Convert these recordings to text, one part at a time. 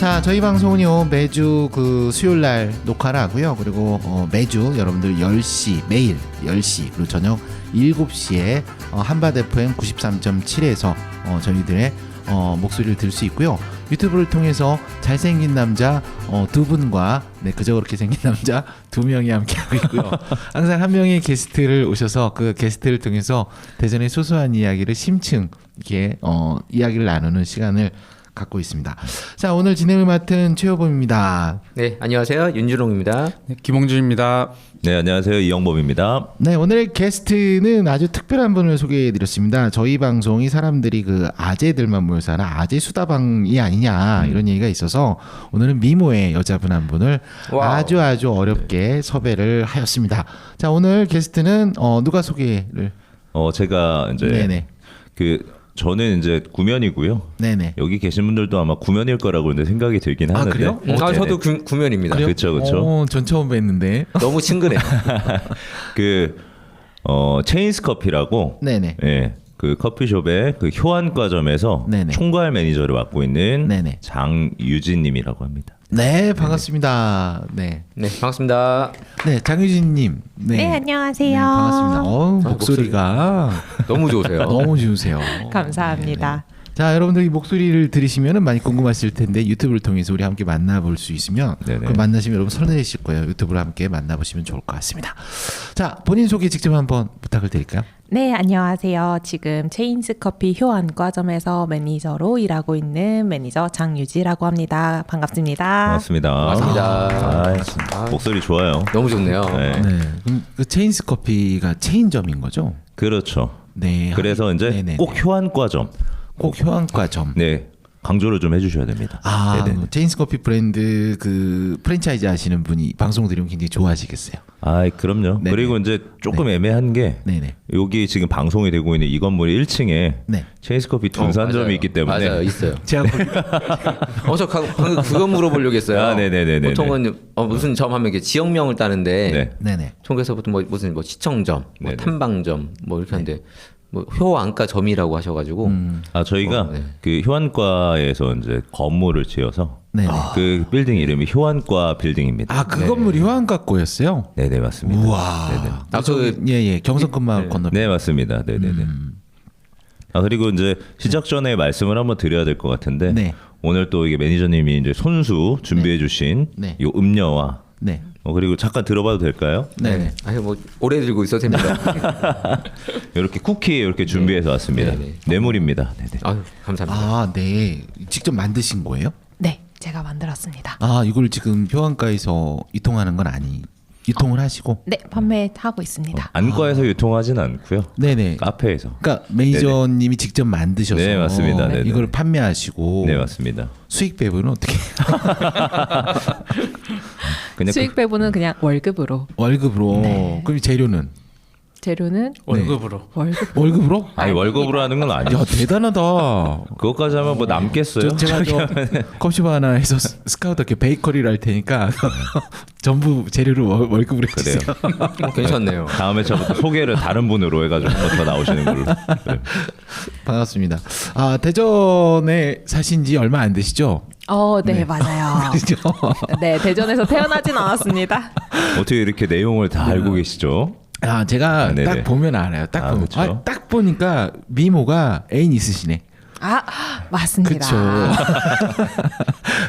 자, 저희 방송은요 매주 그 수요일 날 녹화를 하고요. 그리고 매주 여러분들 10시 매일 10시 그리고 저녁 7시에 한밭 FM 93.7에서 저희들의 목소리를 들을 수 있고요. 유튜브를 통해서 잘생긴 남자 두 분과 그저 그렇게 생긴 남자 두 명이 함께하고 있고요. 항상 한 명의 게스트를 오셔서 그 게스트를 통해서 대전의 소소한 이야기를 심층 이렇게 이야기를 나누는 시간을 갖고 있습니다. 자, 오늘 진행을 맡은 최효범입니다. 네, 안녕하세요. 윤주롱입니다. 네, 김홍준입니다. 네, 안녕하세요. 이영범입니다. 네, 오늘의 게스트는 아주 특별한 분을 소개해드렸습니다. 저희 방송이 사람들이 그 아재들만 모여서 하는 아재 수다방이 아니냐 이런 얘기가 있어서 오늘은 미모의 여자분 한 분을 와우. 아주 어렵게 섭외를 하였습니다. 자, 오늘 게스트는 누가 소개를? 제가 이제 네네. 저는 이제 구면이고요. 네네. 여기 계신 분들도 아마 구면일 거라고 이제 생각이 들긴 하는데. 그래요? 저도 구면입니다. 그렇죠. 전 처음 뵀는데. 너무 친근해요. 체인스 커피라고. 네네. 예. 그 커피숍의 그 효안과점에서 네네. 총괄 매니저를 맡고 있는 네네. 장유진님이라고 합니다. 네, 반갑습니다. 네. 네, 반갑습니다. 네, 장유진님. 네, 안녕하세요. 네, 반갑습니다. 목소리가 너무 좋으세요. 너무 좋으세요. 감사합니다. 자, 여러분들 이 목소리를 들으시면 많이 궁금하실 텐데 유튜브를 통해서 우리 함께 만나볼 수 있으면 그럼 만나시면 여러분 설레실 거예요. 유튜브를 함께 만나보시면 좋을 것 같습니다. 자, 본인 소개 직접 한번 부탁을 드릴까요? 네, 안녕하세요. 지금 체인스 커피 효안과점에서 매니저로 일하고 있는 매니저 장유지라고 합니다. 반갑습니다. 반갑습니다. 반갑습니다. 목소리 좋아요. 너무 좋네요. 네. 네. 그럼 그 체인스 커피가 체인점인 거죠? 그렇죠. 네. 그래서 이제 네네네. 꼭 효안과점. 꼭 효안과점. 네. 강조를 좀 해주셔야 됩니다. 네네. 체인스 커피 브랜드 그 프랜차이즈 하시는 분이 방송 들으면 굉장히 좋아하시겠어요. 그럼요. 네네. 그리고 이제 조금 애매한 게 네네. 여기 지금 방송이 되고 있는 이 건물 1층에 네. 체인스 커피 둔산점이 맞아요. 있기 때문에 맞아요, 있어요. 제가 저 방금 그거 물어보려고 했어요. 네네네네. 보통은 무슨 점 하면 이렇게 지역명을 따는데 네. 네네. 통해서 보통 무슨 시청점, 네네. 탐방점 이렇게 하는데 효안가점이라고 하셔가지고 저희가 네. 그 효안과에서 이제 건물을 지어서 네네. 그 빌딩 이름이 효안과 빌딩입니다. 그 건물이 효안과 거였어요? 네네 맞습니다. 우와. 네네. 예예. 경성금마을 건너. 네 맞습니다. 네네네. 그리고 이제 시작 전에 말씀을 한번 드려야 될 것 같은데 네. 오늘 또 이게 매니저님이 이제 손수 준비해주신 네. 요 음료와 네. 그리고 잠깐 들어봐도 될까요? 네네. 오래 들고 있어도 됩니다. 이렇게 쿠키 이렇게 준비해서 왔습니다. 네네. 뇌물입니다. 네네. 아유, 감사합니다. 네. 직접 만드신 거예요? 네, 제가 만들었습니다. 이걸 지금 효안가에서 유통하는 건 유통을 하시고? 네, 판매하고 있습니다. 안과에서 유통하진 않고요. 네네. 카페에서. 그러니까 매니저님이 직접 만드셔서 네, 맞습니다. 네네. 이걸 판매하시고 네 맞습니다. 수익 배분은 어떻게? 그냥 수익 배분은 그냥 월급으로. 월급으로. 네. 그럼 재료는 재료는 월급으로. 월급으로? 월급으로 하는 건 아니죠. 야, 대단하다. 그것까지 하면 뭐 남겠어요? 제가 커피바나에서 스카우트 이렇게 베이커리를 할 테니까 전부 재료를 월급으로 그래요. 해주세요. 괜찮네요. 다음에 저부터 소개를 다른 분으로 해가지고 한 번 더 나오시는 걸로. 네. 반갑습니다. 대전에 사신 지 얼마 안 되시죠? 네, 맞아요. 그죠? 네, 대전에서 태어나진 않았습니다. 어떻게 이렇게 내용을 다 알고 계시죠? 제가 네네. 딱 보면 알아요. 딱 보면. 그렇죠. 딱 보니까 미모가 애인 있으시네. 맞습니다. 그렇죠.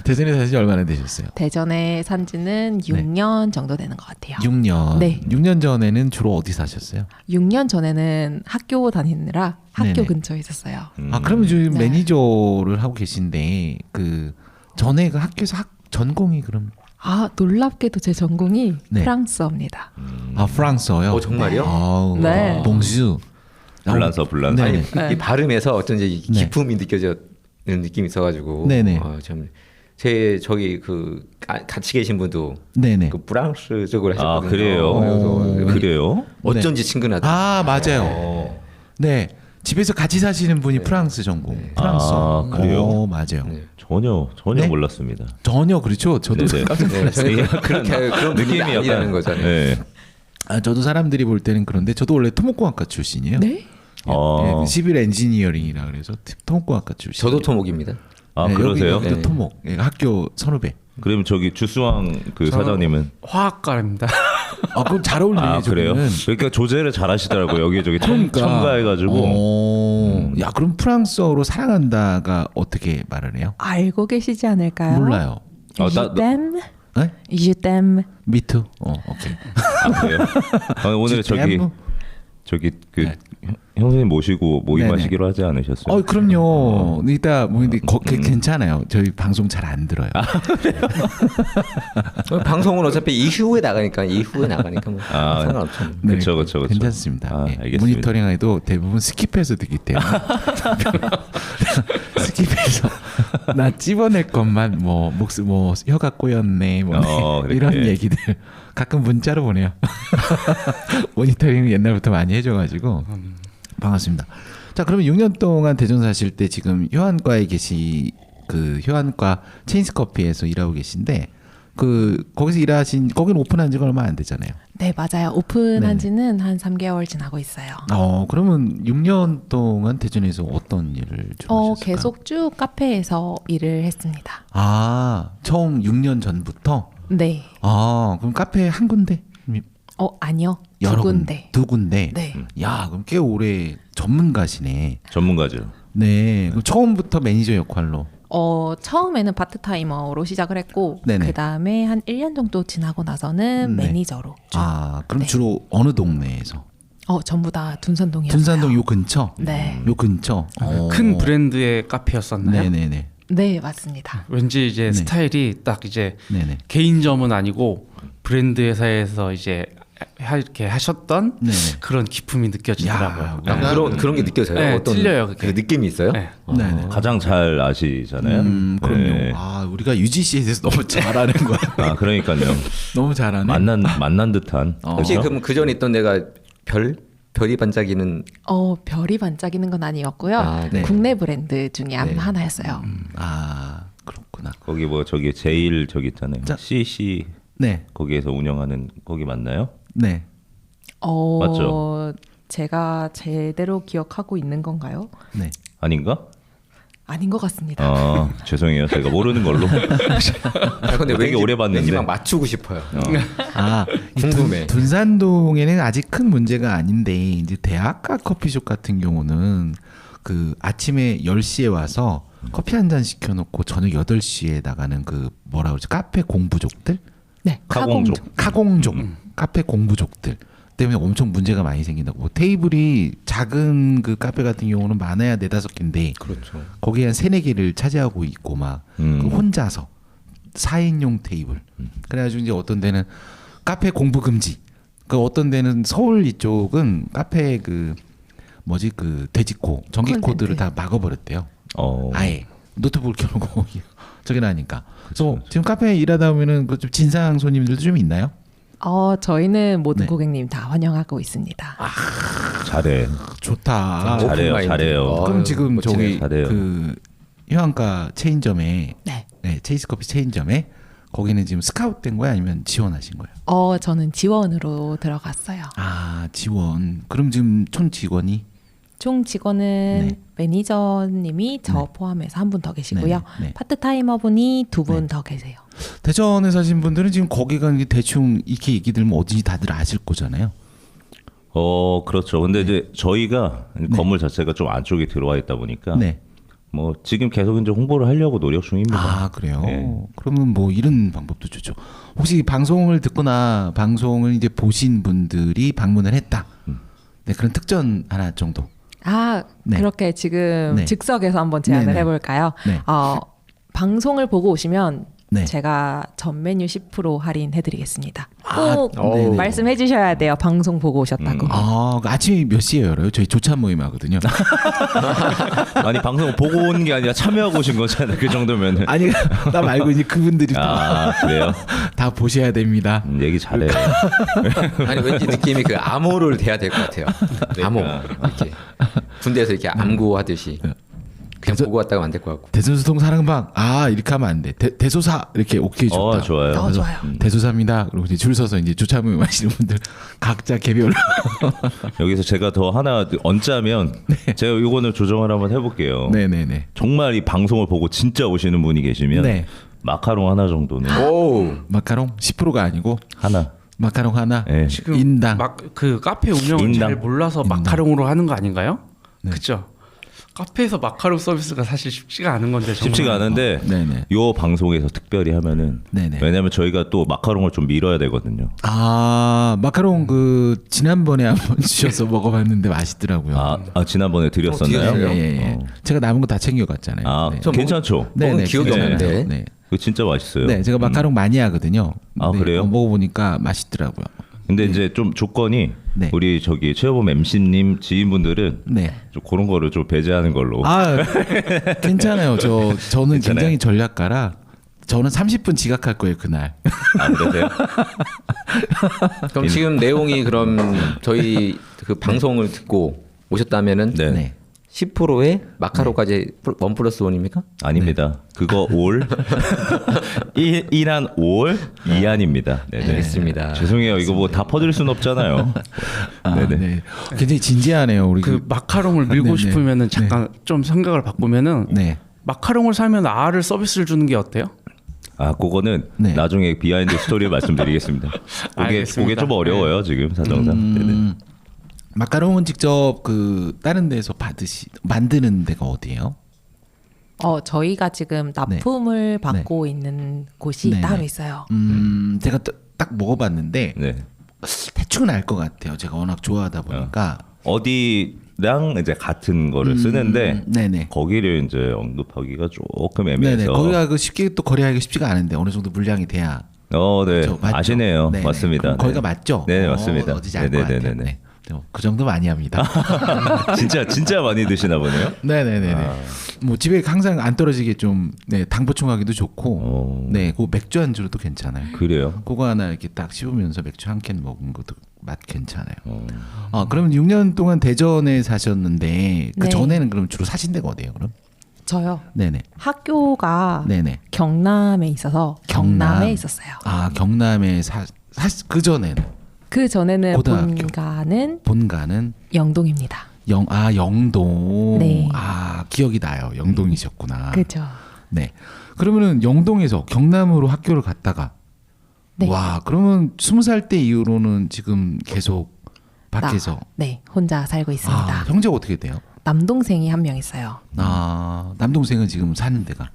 대전에 사신 지 얼마나 되셨어요? 대전에 산 지는 6년 정도 되는 것 같아요. 6년. 네. 6년 전에는 주로 어디 사셨어요? 6년 전에는 학교 다니느라 학교 네네. 근처에 있었어요. 그러면 지금 네. 매니저를 하고 계신데 그 전에 그 학교에서 전공이 그럼 놀랍게도 제 전공이 네. 프랑스어입니다. 프랑스어요? 정말요? 네. 봉수. 불란서. 네. 이 발음에서 어쩐지 네. 기품이 느껴지는 느낌이 있어가지고. 네네. 저기 같이 계신 분도 네네. 그 프랑스 쪽으로 하셨거든요. 그래요? 그래요? 어쩐지 친근하다. 맞아요. 네. 집에서 같이 사시는 분이 프랑스 전공. 프랑스어. 그래요? 맞아요. 네. 전혀 네? 몰랐습니다. 전혀 그렇죠. 저도 네네. 깜짝 놀랐어요. 그런 느낌이 아니라는 거잖아요. 네. 저도 사람들이 볼 때는 그런데 저도 원래 토목공학과 출신이에요. 네? 시빌 엔지니어링이라 그래서 토목공학과 출신. 저도 토목입니다. 아 네, 그러세요? 여기도 네. 토목. 얘가 학교 선후배. 그러면 저기 주수왕 그 저는 사장님은 화학과입니다. 아 그럼 잘 어울리네. 아 그래요? 저기는. 그러니까 조제를 잘하시더라고요. 여기저기 그러니까. 첨가해가지고. 야 그럼 프랑스어로 사랑한다가 어떻게 말을 해요? 알고 계시지 않을까요? 몰라요. Je t'aime. 네? Je t'aime. 미투. 오케이. 아 그래요? 오늘 저기 그 네. 형님 모시고 모임하시기로 네네. 하지 않으셨어요? 그럼요. 이따 뭐 근데 괜찮아요. 저희 방송 잘 안 들어요. 방송은 어차피 이후에 나가니까 뭐 아, 상관없죠. 네, 그쵸. 괜찮습니다. 아, 예. 알겠습니다. 모니터링해도 대부분 스킵해서 듣기 때문에 스킵해서 나 찝어낼 것만 뭐 목스 뭐 혀가 꼬였네 뭐 그렇게. 이런 얘기들 가끔 문자로 보내요. 모니터링 옛날부터 많이 해줘가지고 반갑습니다. 자 그러면 6년 동안 대전 사실 때 지금 효안과에 그 효안과 체인스 커피에서 일하고 계신데 그 거기서 일하신 거기는 오픈한 지가 얼마 안 되잖아요. 네, 맞아요. 오픈한 네네. 지는 한 3개월 지나고 있어요. 그러면 6년 동안 대전에서 어떤 일을 주로 하셨을까요? 계속 쭉 카페에서 일을 했습니다. 처음 6년 전부터? 네. 그럼 카페 한 군데? 아니요. 여러 두 군데. 두 군데? 네. 야, 그럼 꽤 오래 전문가시네. 전문가죠. 네. 그럼 처음부터 매니저 역할로? 처음에는 파트타이머로 시작을 했고 네네. 그다음에 한 1년 정도 지나고 나서는 네. 매니저로 쭉. 그럼 네. 주로 어느 동네에서? 전부 다 둔산동이었어요. 둔산동 요 근처? 네. 요 근처? 큰 브랜드의 카페였었나요? 네네네. 네, 맞습니다. 왠지 이제 네. 스타일이 딱 이제 네네. 개인점은 아니고 브랜드 회사에서 이제 이렇게 하셨던 네네. 그런 기품이 느껴지더라고요. 야, 네. 그런 게 느껴져요. 네, 어떤 틀려요, 그 그게. 느낌이 있어요? 네. 네네. 가장 잘 아시잖아요. 그럼요. 네. 우리가 유지씨에 대해서 너무 잘 아는 거야. 아 그러니까요. 너무 잘하네. 만난 듯한. 혹시 그럼 그 전에 있던 데가 별이 반짝이는 별이 반짝이는 건 아니었고요. 네. 국내 브랜드 중에 네. 하나였어요. 그렇구나. 거기 뭐 저기 제일 저기 있잖아요. 자. CC 네. 거기에서 운영하는 거기 맞나요? 네. 맞죠? 제가 제대로 기억하고 있는 건가요? 네. 아닌가? 아닌 것 같습니다. 죄송해요. 제가 모르는 걸로. 근데 되게 오래 봤는데. 왠지 막 맞추고 싶어요. 이 궁금해. 둔산동에는 아직 큰 문제가 아닌데 이제 대학가 커피숍 같은 경우는 그 아침에 10시에 와서 커피 한 잔 시켜놓고 저녁 8시에 나가는 그 뭐라 그러지? 카페 공부족들? 네, 카공족. 카공족. 카페 공부족들 때문에 엄청 문제가 많이 생긴다고. 뭐 테이블이 작은 그 카페 같은 경우는 많아야 4-5개인데 그렇죠. 거기에 한 3-4개를 차지하고 있고 막 그 혼자서 4인용 테이블. 그래가지고 이제 어떤 데는 카페 공부 금지. 그 어떤 데는 서울 이쪽은 카페 그 뭐지 그 돼지코 전기 코드를 다 막아버렸대요. 아예 노트북을 켜놓고 저기는 하니까. 그래서 지금 카페에 일하다 보면은 그 좀 진상 손님들도 좀 있나요? 저희는 모든 네. 고객님 다 환영하고 있습니다. 잘해. 좋다. 잘해요. 잘해요. 그럼 지금 저기 잘해요. 그 효안가 체인점에 네. 체이스 커피 체인점에 거기는 지금 스카웃된 거야 아니면 지원하신 거예요? 저는 지원으로 들어갔어요. 지원. 그럼 지금 총 직원이 총 직원은 네. 매니저님이 저 네. 포함해서 한 분 더 계시고요. 네. 파트타이머 분이 2분 네. 더 계세요. 대전에 사신 분들은 지금 거기가 이게 대충 이렇게 얘기 들으면 어딘지 다들 아실 거잖아요. 그렇죠. 근데 이제 저희가 건물 자체가 좀 안쪽에 들어와 있다 보니까 네. 뭐 지금 계속 이제 홍보를 하려고 노력 중입니다. 그래요. 네. 그러면 뭐 이런 방법도 좋죠. 혹시 방송을 듣거나 방송을 이제 보신 분들이 방문을 했다. 네, 그런 특전 하나 정도. 네. 그렇게 지금 네. 즉석에서 한번 제안을 네네. 해볼까요? 네. 방송을 보고 오시면 네. 제가 전 메뉴 10% 할인해드리겠습니다. 꼭 네네. 말씀해 주셔야 돼요. 방송 보고 오셨다고. 그 아침에 몇 시에 열어요? 저희 조찬 모임 하거든요. 아니 방송 보고 온 게 아니라 참여하고 오신 거잖아요. 그 정도면은. 아니 나 말고 이제 그분들이 그래요? 다 보셔야 됩니다. 얘기 잘해. 아니 왠지 느낌이 그 암호를 대야 될 것 같아요. 암호 이렇게 군대에서 이렇게 암구하듯이 대전- 보고 왔다가 안 될 것 같고. 대전수통 사랑방 이렇게 하면 안 돼. 대소사 이렇게 오케이 좋다. 좋아요. 어, 좋아요. 대소사입니다. 그리고 이제 줄 서서 이제 주차무 마시는 분들 각자 개별. 여기서 제가 더 하나 얹자면 제가 이거는 조정을 한번 해볼게요. 네네네. 정말 이 방송을 보고 진짜 오시는 분이 계시면 네. 마카롱 하나 정도는 오. 마카롱 10%가 아니고 하나. 마카롱 하나. 네. 지금 인당. 그 카페 운영을 인당. 잘 몰라서 마카롱으로 하는 거 아닌가요? 그렇죠. 카페에서 마카롱 서비스가 사실 쉽지가 않은 건데 정말. 쉽지가 않은데 네네. 요 방송에서 특별히 하면은 네네. 왜냐면 저희가 또 마카롱을 좀 밀어야 되거든요. 마카롱 지난번에 한번 주셔서 먹어봤는데 맛있더라고요. 지난번에 드렸었나요? 드렸어요? 예. 제가 남은 거 다 챙겨갔잖아요. 네. 괜찮죠? 먹은 기억이 괜찮아요. 없는데. 네. 그거 진짜 맛있어요. 네, 제가 마카롱 많이 하거든요. 그래요? 먹어보니까 맛있더라고요. 근데 이제 좀 조건이 네. 우리 저기 최여범 MC님 지인분들은 네. 좀 그런 거를 좀 배제하는 걸로. 괜찮아요. 저는 괜찮아요? 굉장히 전략가라. 저는 30분 지각할 거예요 그날. 그러세요? 그럼 지금 내용이 그럼 저희 그 방송을 듣고 오셨다면은 네. 네. 10%에 마카로까지 1+1입니까? 아닙니다. 그거 올 1한 5월 2안입니다. 네네. 알겠습니다. 죄송해요. 이거 뭐 다 퍼질 순 없잖아요. 네네. 네. 굉장히 진지하네요. 우리 그 마카롱을 밀고 네네. 싶으면은 잠깐 좀 생각을 바꾸면은 네. 마카롱을 사면 알을 서비스를 주는 게 어때요? 그거는 네. 나중에 비하인드 스토리를 말씀드리겠습니다. 그게 알겠습니다. 좀 어려워요 지금 사정상. 네네. 마카롱은 직접 다른 데서 만드는 데가 어디예요? 저희가 지금 납품을 받고 있는 곳이 네네. 따로 있어요. 제가 딱 먹어봤는데 네. 대충은 알 것 같아요. 제가 워낙 좋아하다 보니까. 어디랑 이제 같은 거를 쓰는데 네네. 거기를 이제 언급하기가 조금 애매해서. 네네. 거기가 쉽게 또 거래하기가 쉽지가 않은데 어느 정도 물량이 돼야. 네. 그렇죠? 맞죠? 아시네요. 네네. 맞습니다. 그럼 거기가 네. 맞죠? 네, 맞습니다. 어디지 알 것 같아요. 네네네네. 네. 그 정도 많이 합니다. 진짜 많이 드시나 보네요. 네네네네. 뭐 집에 항상 안 떨어지게 좀 당 보충하기도 좋고, 그 맥주 안주로 도 괜찮아요. 그래요? 그거 하나 이렇게 딱 씹으면서 맥주 한 캔 먹은 것도 맛 괜찮아요. 그러면 6년 동안 대전에 사셨는데 그 네. 전에는 그럼 주로 사신 데가 어디예요? 그럼? 저요. 네네. 학교가 네네. 경남에 있어서 경남. 경남에 있었어요. 경남에 그 전에는 그 전에는 고등학교. 본가는 영동입니다. 영동. 네. 기억이 나요. 영동이셨구나. 그죠. 네. 그러면은 영동에서 경남으로 학교를 갔다가 네. 와, 그러면 20살 때 이후로는 지금 계속 밖에서 네, 혼자 살고 있습니다. 형제가 어떻게 돼요? 남동생이 한 명 있어요. 남동생은 지금 사는 데가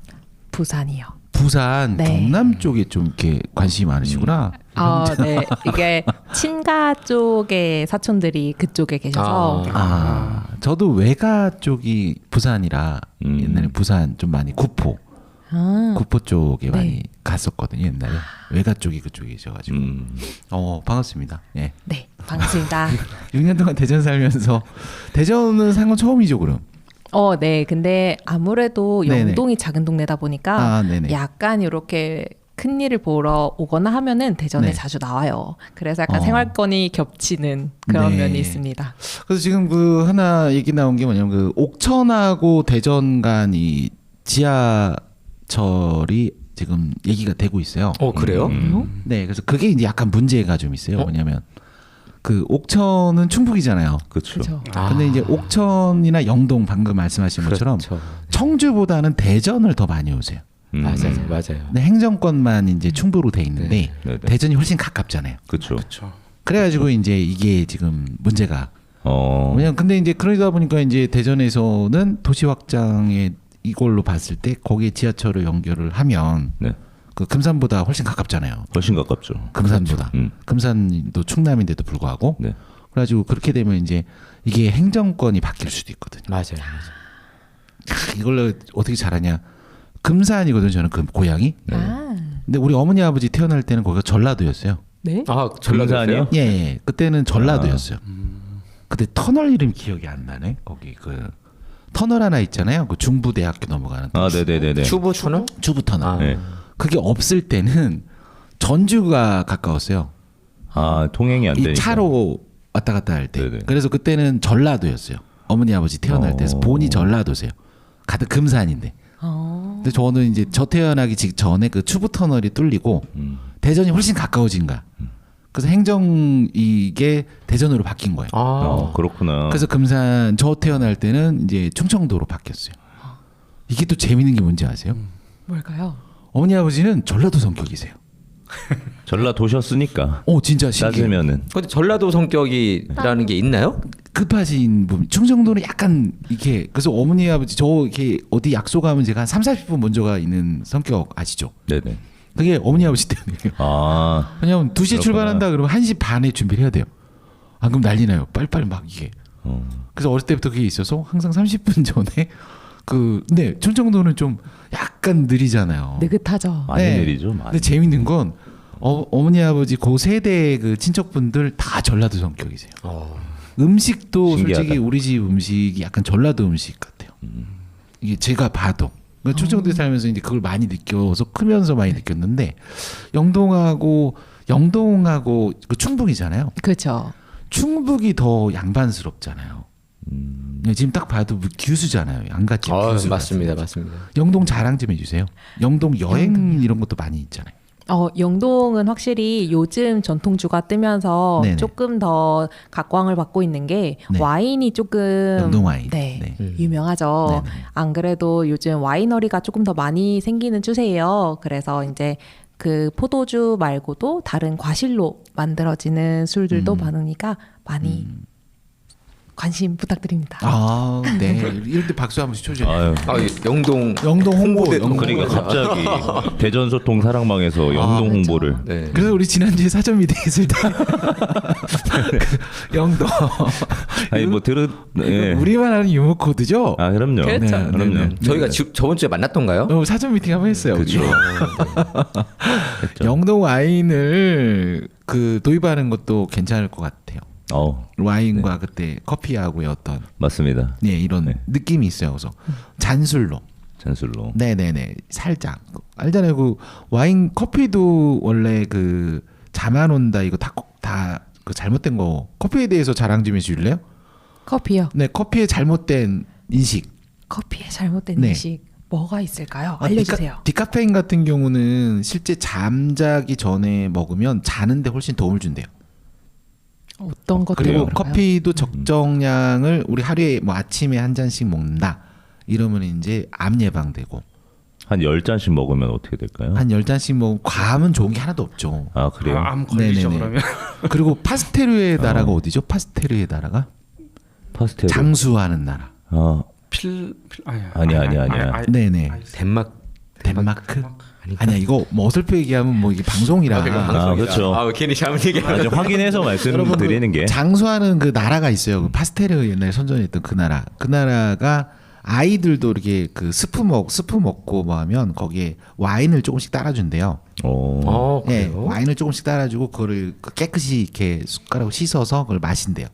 부산이요. 부산 네. 경남 쪽에 좀 이렇게 관심이 많으시구나. 네. 이게 친가 쪽의 사촌들이 그쪽에 계셔서 저도 외가 쪽이 부산이라 옛날에 부산 좀 많이 구포 쪽에 네. 많이 갔었거든요. 옛날에 외가 쪽이 그쪽이셔가지고 반갑습니다. 예. 네, 반갑습니다. 6년 동안 대전 살면서 대전은 산 건 처음이죠, 그럼? 네. 근데 아무래도 네네. 영동이 작은 동네다 보니까 네네. 약간 이렇게 큰 일을 보러 오거나 하면은 대전에 네. 자주 나와요. 그래서 약간 생활권이 겹치는 그런 네. 면이 있습니다. 그래서 지금 하나 얘기 나온 게 뭐냐면 옥천하고 대전 간 이 지하철이 지금 얘기가 되고 있어요. 그래요? 네, 그래서 그게 이제 약간 문제가 좀 있어요. 뭐냐면 옥천은 충북이잖아요. 그렇죠. 그죠. 근데 이제 옥천이나 영동 방금 말씀하신 것처럼 그렇죠. 청주보다는 대전을 더 많이 오세요. 맞아요. 근데 행정권만 이제 충북으로 돼 있는데 네네. 대전이 훨씬 가깝잖아요. 그렇죠. 그렇죠. 그래가지고 이제 이게 지금 문제가 왜냐면 근데 이제 그러다 보니까 이제 대전에서는 도시 확장에 이걸로 봤을 때 거기에 지하철을 연결을 하면 네. 그 금산보다 훨씬 가깝잖아요. 훨씬 가깝죠. 금산보다. 그렇죠. 금산도 충남인데도 불구하고. 네. 그래가지고 그렇게 되면 이제 이게 행정권이 바뀔 수도 있거든요. 맞아요. 이걸로 어떻게 잘하냐? 금산이거든요. 저는 그 고향이. 아, 근데 우리 어머니 아버지 태어날 때는 거기가 전라도였어요. 네? 전라도요? 예. 그때는 전라도였어요. 그때 터널 이름 기억이 안 나네. 거기 터널 하나 있잖아요. 그 중부대학교 넘어가는. 네네네네. 추부 터널? 주부 터널. 네. 그게 없을 때는 전주가 가까웠어요. 통행이 안 이 되니까. 차로 왔다 갔다 할 때. 네네. 그래서 그때는 전라도였어요. 어머니 아버지 태어날 때서 본이 전라도세요. 같은 금산인데. 근데 저는 이제 저 태어나기 직전에 그 추부 터널이 뚫리고 대전이 훨씬 가까워진 거야. 그래서 행정 이게 대전으로 바뀐 거예요. 그렇구나. 그래서 금산 저 태어날 때는 이제 충청도로 바뀌었어요. 이게 또 재밌는 게 뭔지 아세요? 뭘까요? 어머니 아버지는 전라도 성격이세요. 전라도셨으니까. 진짜 신기해요. 따지면은 근데 전라도 성격이라는 게 있나요? 급하신 분. 충청도는 약간 이렇게 그래서 어머니 아버지 저 이렇게 어디 약속하면 제가 한 30-40분 먼저 가 있는 성격 아시죠? 네네. 그게 어머니 아버지 때문이에요. 왜냐면 2시에 그렇구나. 출발한다 그러면 1시 반에 준비를 해야 돼요. 안 그럼 난리 나요. 빨리빨리 막 이게. 그래서 어릴 때부터 그게 있어서 항상 30분 전에 근데 충청도는 좀 약간 느리잖아요. 느긋하죠. 많이 네. 느리죠. 많이. 근데 재밌는 건 어머니 아버지 그 세대 그 친척분들 다 전라도 성격이세요. 음식도 신기하다. 솔직히 우리 집 음식이 약간 전라도 음식 같아요. 이게 제가 봐도 그러니까 충청도에 살면서 이제 그걸 많이 느껴서 크면서 많이 느꼈는데 영동하고 그 충북이잖아요. 그렇죠. 충북이 더 양반스럽잖아요. 지금 딱 봐도 뭐 규수잖아요. 양가집 규수. 맞습니다, 맞습니다. 영동 자랑 좀 해주세요. 영동 여행 이런 것도 많이 있잖아요. 영동은 확실히 요즘 전통주가 뜨면서 네네. 조금 더 각광을 받고 있는 게 네. 와인이 조금 영동 와인. 네, 네. 유명하죠. 네네. 안 그래도 요즘 와이너리가 조금 더 많이 생기는 추세예요. 그래서 이제 그 포도주 말고도 다른 과실로 만들어지는 술들도 많으니까 많이 관심 부탁드립니다. 네. 이럴 때 박수 한 번씩 쳐주세요. 아유. 영동 홍보. 그러니까 갑자기 대전소통 사랑방에서 영동 홍보를. 네. 그래서 우리 지난주에 사전 미팅 했을 때 영동 아니 뭐 예. 우리만 아는 유머 코드죠. 그럼요. 그렇죠. 네, 그럼요. 네, 네. 저희가 저번 주에 만났던가요? 사전 미팅 한번 했어요. 그렇죠. 우리. 영동 와인을 도입하는 것도 괜찮을 것 같아요. 와인과 그때 커피하고의 어떤 맞습니다. 이런 느낌이 있어요. 그래서 잔술로. 네네네. 살짝 알잖아요. 그 와인 커피도 원래 그 자만 온다 이거 다 그 잘못된 거. 커피에 대해서 자랑 좀 해주실래요? 커피요. 네, 커피의 잘못된 인식. 커피의 잘못된 네. 인식 뭐가 있을까요? 알려주세요. 디카페인 같은 경우는 실제 잠자기 전에 먹으면 자는데 훨씬 도움을 준대요. 어떤 것들 그리고 그런가요? 커피도 적정량을 우리 하루에 뭐 아침에 한 잔씩 먹는다. 이러면 이제 암 예방되고 한 10잔씩 먹으면 어떻게 될까요? 한 10잔씩 먹으면 과음은 좋은 게 하나도 없죠. 그래요? 암 걸리죠. 네네네. 그러면 그리고 파스테르의 나라가 어디죠? 파스테르의 나라가? 파스텔. 장수하는 나라. 아니야. 네네. 덴마크? 아니야 이거 뭐 어설프 얘기하면 뭐 이게 방송이라. 그렇죠. 괜히 잘못 얘기하면 아주 확인해서 말씀드리는 게. 장수하는 그 나라가 있어요. 그 파스테르 옛날에 선전했던 그 나라. 그 나라가 아이들도 이렇게 그 스프 먹고 뭐 하면 거기에 와인을 조금씩 따라준대요. 네, 그래요? 와인을 조금씩 따라주고 그거를 깨끗이 이렇게 숟가락으로 씻어서 그걸 마신대요.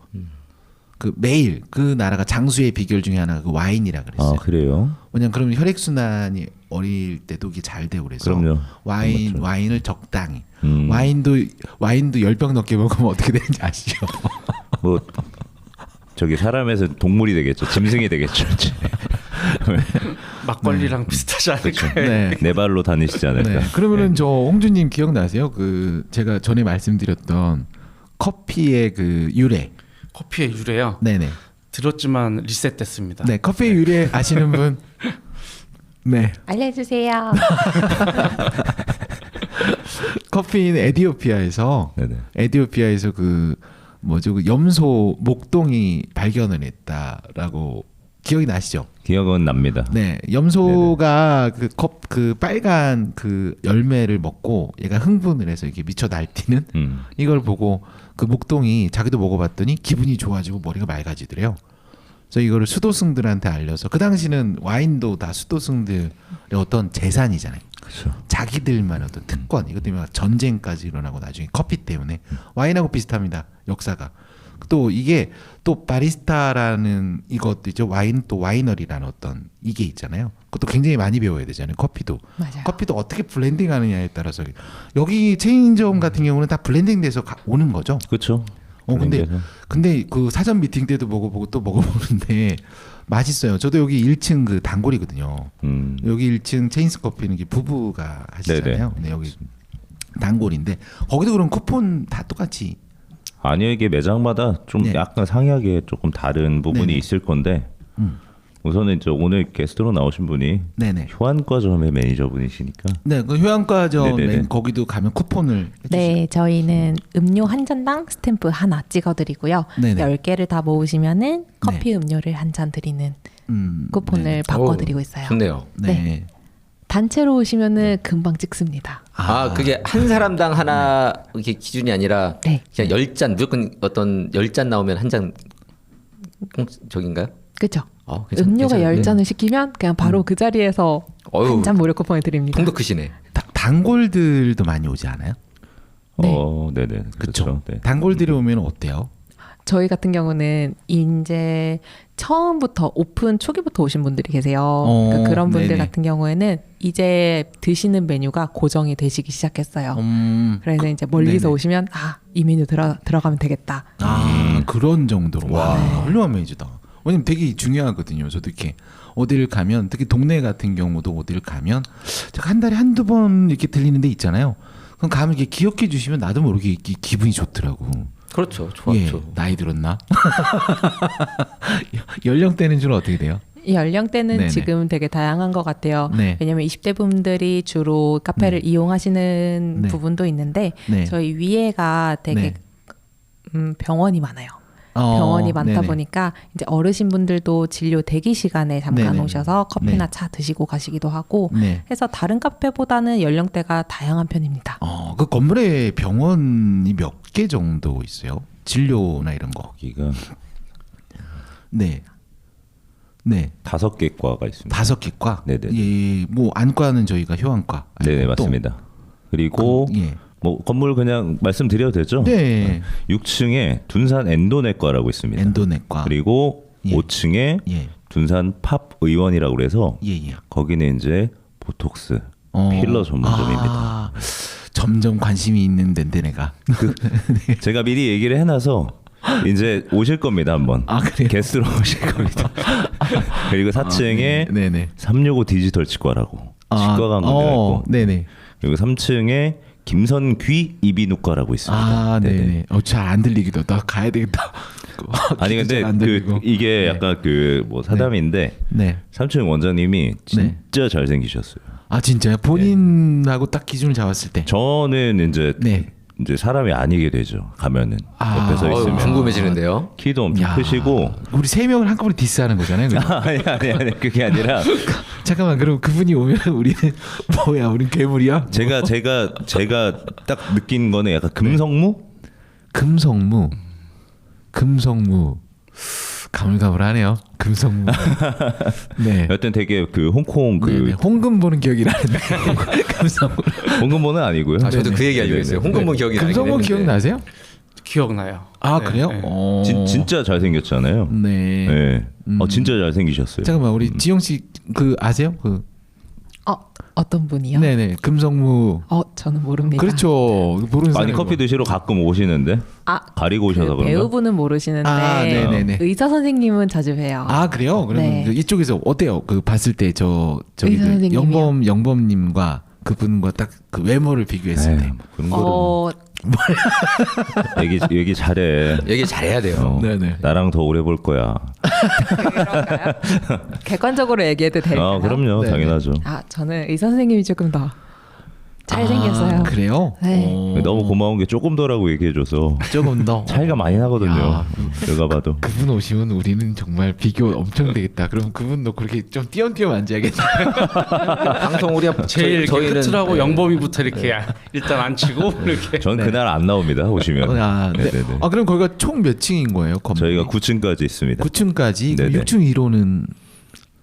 그 매일 그 나라가 장수의 비결 중에 하나가 그 와인이라 그랬어요. 그래요? 왜냐면 그러면 혈액 순환이 어릴 때도 이게 잘 되고 그래서 그럼요. 와인을 적당히 와인도 10병 넘게 먹으면 어떻게 되는지 아시죠? 뭐 저기 사람에서 동물이 되겠죠. 짐승이 되겠죠. 이제. 막걸리랑 비슷하지 않을까요? 네. 네 발로 다니시지 않을까. 네. 그러면은 저 홍주님 기억나세요? 그 제가 전에 말씀드렸던 커피의 그 유래. 커피의 유래요. 네네. 들었지만 리셋됐습니다. 네, 커피의 유래 아시는 분? 네. 알려주세요. 커피는 에티오피아에서 그 뭐죠? 그 염소 목동이 발견을 했다라고 기억이 나시죠? 기억은 납니다. 네, 염소가 그 빨간 그 열매를 먹고 얘가 흥분을 해서 이렇게 미쳐 날뛰는 이걸 보고 그 목동이 자기도 먹어봤더니 기분이 좋아지고 머리가 맑아지더래요. 그래서 이거를 수도승들한테 알려서 그 당시는 와인도 다 수도승들의 어떤 재산이잖아요. 그렇죠. 자기들만의 어떤 특권 이것 때문에 전쟁까지 일어나고 나중에 커피 때문에 와인하고 비슷합니다. 역사가. 또 이게 또 바리스타라는 이것도 있죠. 와인 또 와이너리라는 어떤 이게 있잖아요. 그것도 굉장히 많이 배워야 되잖아요. 커피도. 맞아요. 커피도 어떻게 블렌딩하느냐에 따라서 여기 체인점 같은 경우는 다 블렌딩돼서 오는 거죠. 그렇죠. 근데 그 사전 미팅 때도 먹어보고 또 먹어보는데 맛있어요. 저도 여기 1층 그 단골이거든요. 여기 1층 체인스 커피는 이게 부부가 하시잖아요. 근데 여기 단골인데 거기도 그럼 쿠폰 다 똑같이. 아니요, 이게 매장마다 좀 네. 약간 상이하게 조금 다른 부분이 네네. 있을 건데 우선은 이제 오늘 게스트로 나오신 분이 네네. 효안과점의 매니저분이시니까 네, 그 효안과점 네네네. 거기도 가면 쿠폰을 네, 저희는 음료 한 잔당 스탬프 하나 찍어드리고요. 네네. 10개를 다 모으시면은 커피 음료를 한 잔 드리는 쿠폰을 네네. 바꿔드리고 있어요. 좋네요. 네. 단체로 오시면은 금방 찍습니다. 아, 그게 한 사람당 하나 이렇게 기준이 아니라 네. 그냥 10잔 무조건 어떤 10잔 나오면 한 잔 저긴가요? 그죠? 괜찮은데? 음료가 10잔을 시키면 그냥 바로 그 자리에서 어휴. 한 잔 무료 쿠폰을 드립니다. 통도 크시네. 단골들도 많이 오지 않아요? 네네. 그렇죠. 그렇죠. 네. 단골들이 오면 어때요? 저희 같은 경우는 이제 처음부터 오픈 초기부터 오신 분들이 계세요. 그러니까 그런 분들 네네. 같은 경우에는 이제 드시는 메뉴가 고정이 되시기 시작했어요. 그래서 이제 멀리서 네네. 오시면 이 메뉴 들어가면 되겠다. 그런 정도로. 와, 훌륭한 메뉴다. 왜냐면 되게 중요하거든요. 저도 이렇게 어디를 가면 특히 동네 같은 경우도 어디를 가면 제가 한 달에 한두 번 이렇게 들리는 데 있잖아요. 그럼 가면 이렇게 기억해 주시면 나도 모르게 이렇게 기분이 좋더라고. 그렇죠. 좋았죠. 예, 나이 들었나? 연령대는 주로 어떻게 돼요? 이 연령대는 네네. 지금 되게 다양한 것 같아요. 네. 왜냐하면 20대 분들이 주로 카페를 이용하시는 네. 부분도 있는데 네. 저희 위에가 되게 네. 병원이 많아요. 병원이 많다 네네. 보니까 이제 어르신 분들도 진료 대기 시간에 잠깐 네네. 오셔서 커피나 네. 차 드시고 가시기도 하고 네. 해서 다른 카페보다는 연령대가 다양한 편입니다. 그 건물에 병원이 몇 개 정도 있어요? 진료나 이런 거. 거기가 네. 네. 5개 과가 있습니다. 5개 과. 네네. 예, 뭐 안과는 저희가 효안과. 네네, 아니고 또- 맞습니다. 그리고 예. 뭐 건물 그냥 말씀드려도 되죠? 네. 6층에 둔산 엔도내과라고 있습니다. 엔도내과. 그리고 예. 5층에 예. 둔산 팝 의원이라고 그래서 예, 예. 거기는 이제 보톡스 필러 전문점입니다. 아, 점점 관심이 있는 데인데 내가. 제가 미리 얘기를 해놔서 이제 오실 겁니다 한번. 아, 그래요? 게스트로 오실 겁니다. 그리고 4층에 네네. 365 디지털 치과라고 치과 관광대가 있고 네네. 그리고 3층에 김선귀 이비인후과라고 있습니다. 아, 네네. 잘 안 들리기도. 나 가야 되겠다. 아니 근데 잘안 들리고. 이게 약간 그 뭐 사담인데 네. 3층 원장님이 진짜 잘생기셨어요. 아, 진짜요? 본인하고 딱 기준을 잡았을 때. 저는 네. 이제 사람이 아니게 되죠. 가면은 옆에서 있으면 궁금해지는데요. 키도 엄청 야. 크시고. 우리 3명을 한꺼번에 디스하는 거잖아요. 그죠? 아니 그게 아니라 잠깐만, 그럼 그분이 오면 우리는 뭐야? 우린 괴물이야? 제가 딱 느낀 거는 약간 금성무? 금성무. 가물가물하네요. 금성무. 네. 여튼 되게 그 홍콩 그 네네. 홍금 보는 기억이 나는데. 금성무. 홍금보는 아니고요. 아, 저도 그 얘기 알고 있어요. 홍금본 기억이 나긴 금성무 했는데. 기억나세요? 기억나요. 아, 네, 그래요? 네. 진짜 잘생겼잖아요. 네. 네. 진짜 잘생기셨어요. 잠깐만, 우리 지영 씨 그 아세요? 그 어떤 분이요? 네네. 금성무. 저는 모릅니다. 그렇죠. 모르는 아니 사람이 커피 드시러 가끔 오시는데 가리고 오셔서 그 그런가? 배우분은 모르시는데 네네네. 의사 선생님은 자주 봬요. 아, 그래요? 그러면 네. 그 이쪽에서 어때요? 그 봤을 때 저기 의사 그 선생님이요? 영범님과 그분과 딱 그 외모를 비교했을 때. 에이, 뭐 그런 거를 얘기 잘해. 얘기 잘해야 돼요. 네네. 나랑 더 오래 볼 거야. 그런가요? 객관적으로 얘기해도 될까요? 그럼요, 네네. 당연하죠. 저는 의사 선생님이 조금 더 잘생겼어요. 아, 그래요? 네. 너무 고마운 게 조금 더라고 얘기해줘서 조금 더 차이가 많이 나거든요. 야. 내가 봐도. 그분 오시면 우리는 정말 비교 엄청 되겠다. 그럼 그분도 그렇게 좀 띄엄띄엄 앉아야겠다. 방송 우리 제일 저희는 끝으로 영범이부터 이렇게 일단 앉히고 이렇게. 전 그날 안 나옵니다. 오시면. 아, 네. 네네네. 그럼 거기가 총 몇 층인 거예요? 건물이? 저희가 9층까지 있습니다. 9층까지. 네네. 6층 1호는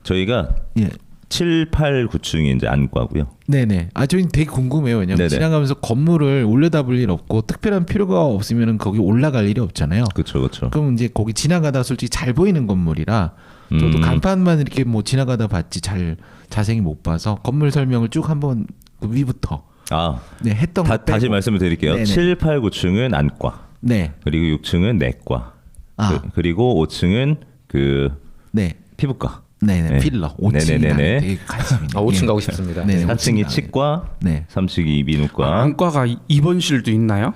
저희가 예. 7, 8, 9층이 이제 안과고요. 네네. 저희 되게 궁금해요. 왜냐면 네네. 지나가면서 건물을 올려다볼 일 없고 특별한 필요가 없으면 거기 올라갈 일이 없잖아요. 그렇죠. 그럼 이제 거기 지나가다 솔직히 잘 보이는 건물이라 저도 간판만 이렇게 뭐 지나가다 봤지 잘 자세히 못 봐서 건물 설명을 쭉 한번 그 위부터 했던 거 다시 빼고. 말씀을 드릴게요. 네네. 7, 8, 9층은 안과. 네. 그리고 6층은 내과. 아. 그리고 5층은 그 네. 피부과. 네네. 네. 필러. 5층이 네네네네. 되게 관심이. 5층 가고 싶습니다. 네. 4층이 5층 치과, 네. 3층이 이비인후과. 안과가 입원실도 있나요?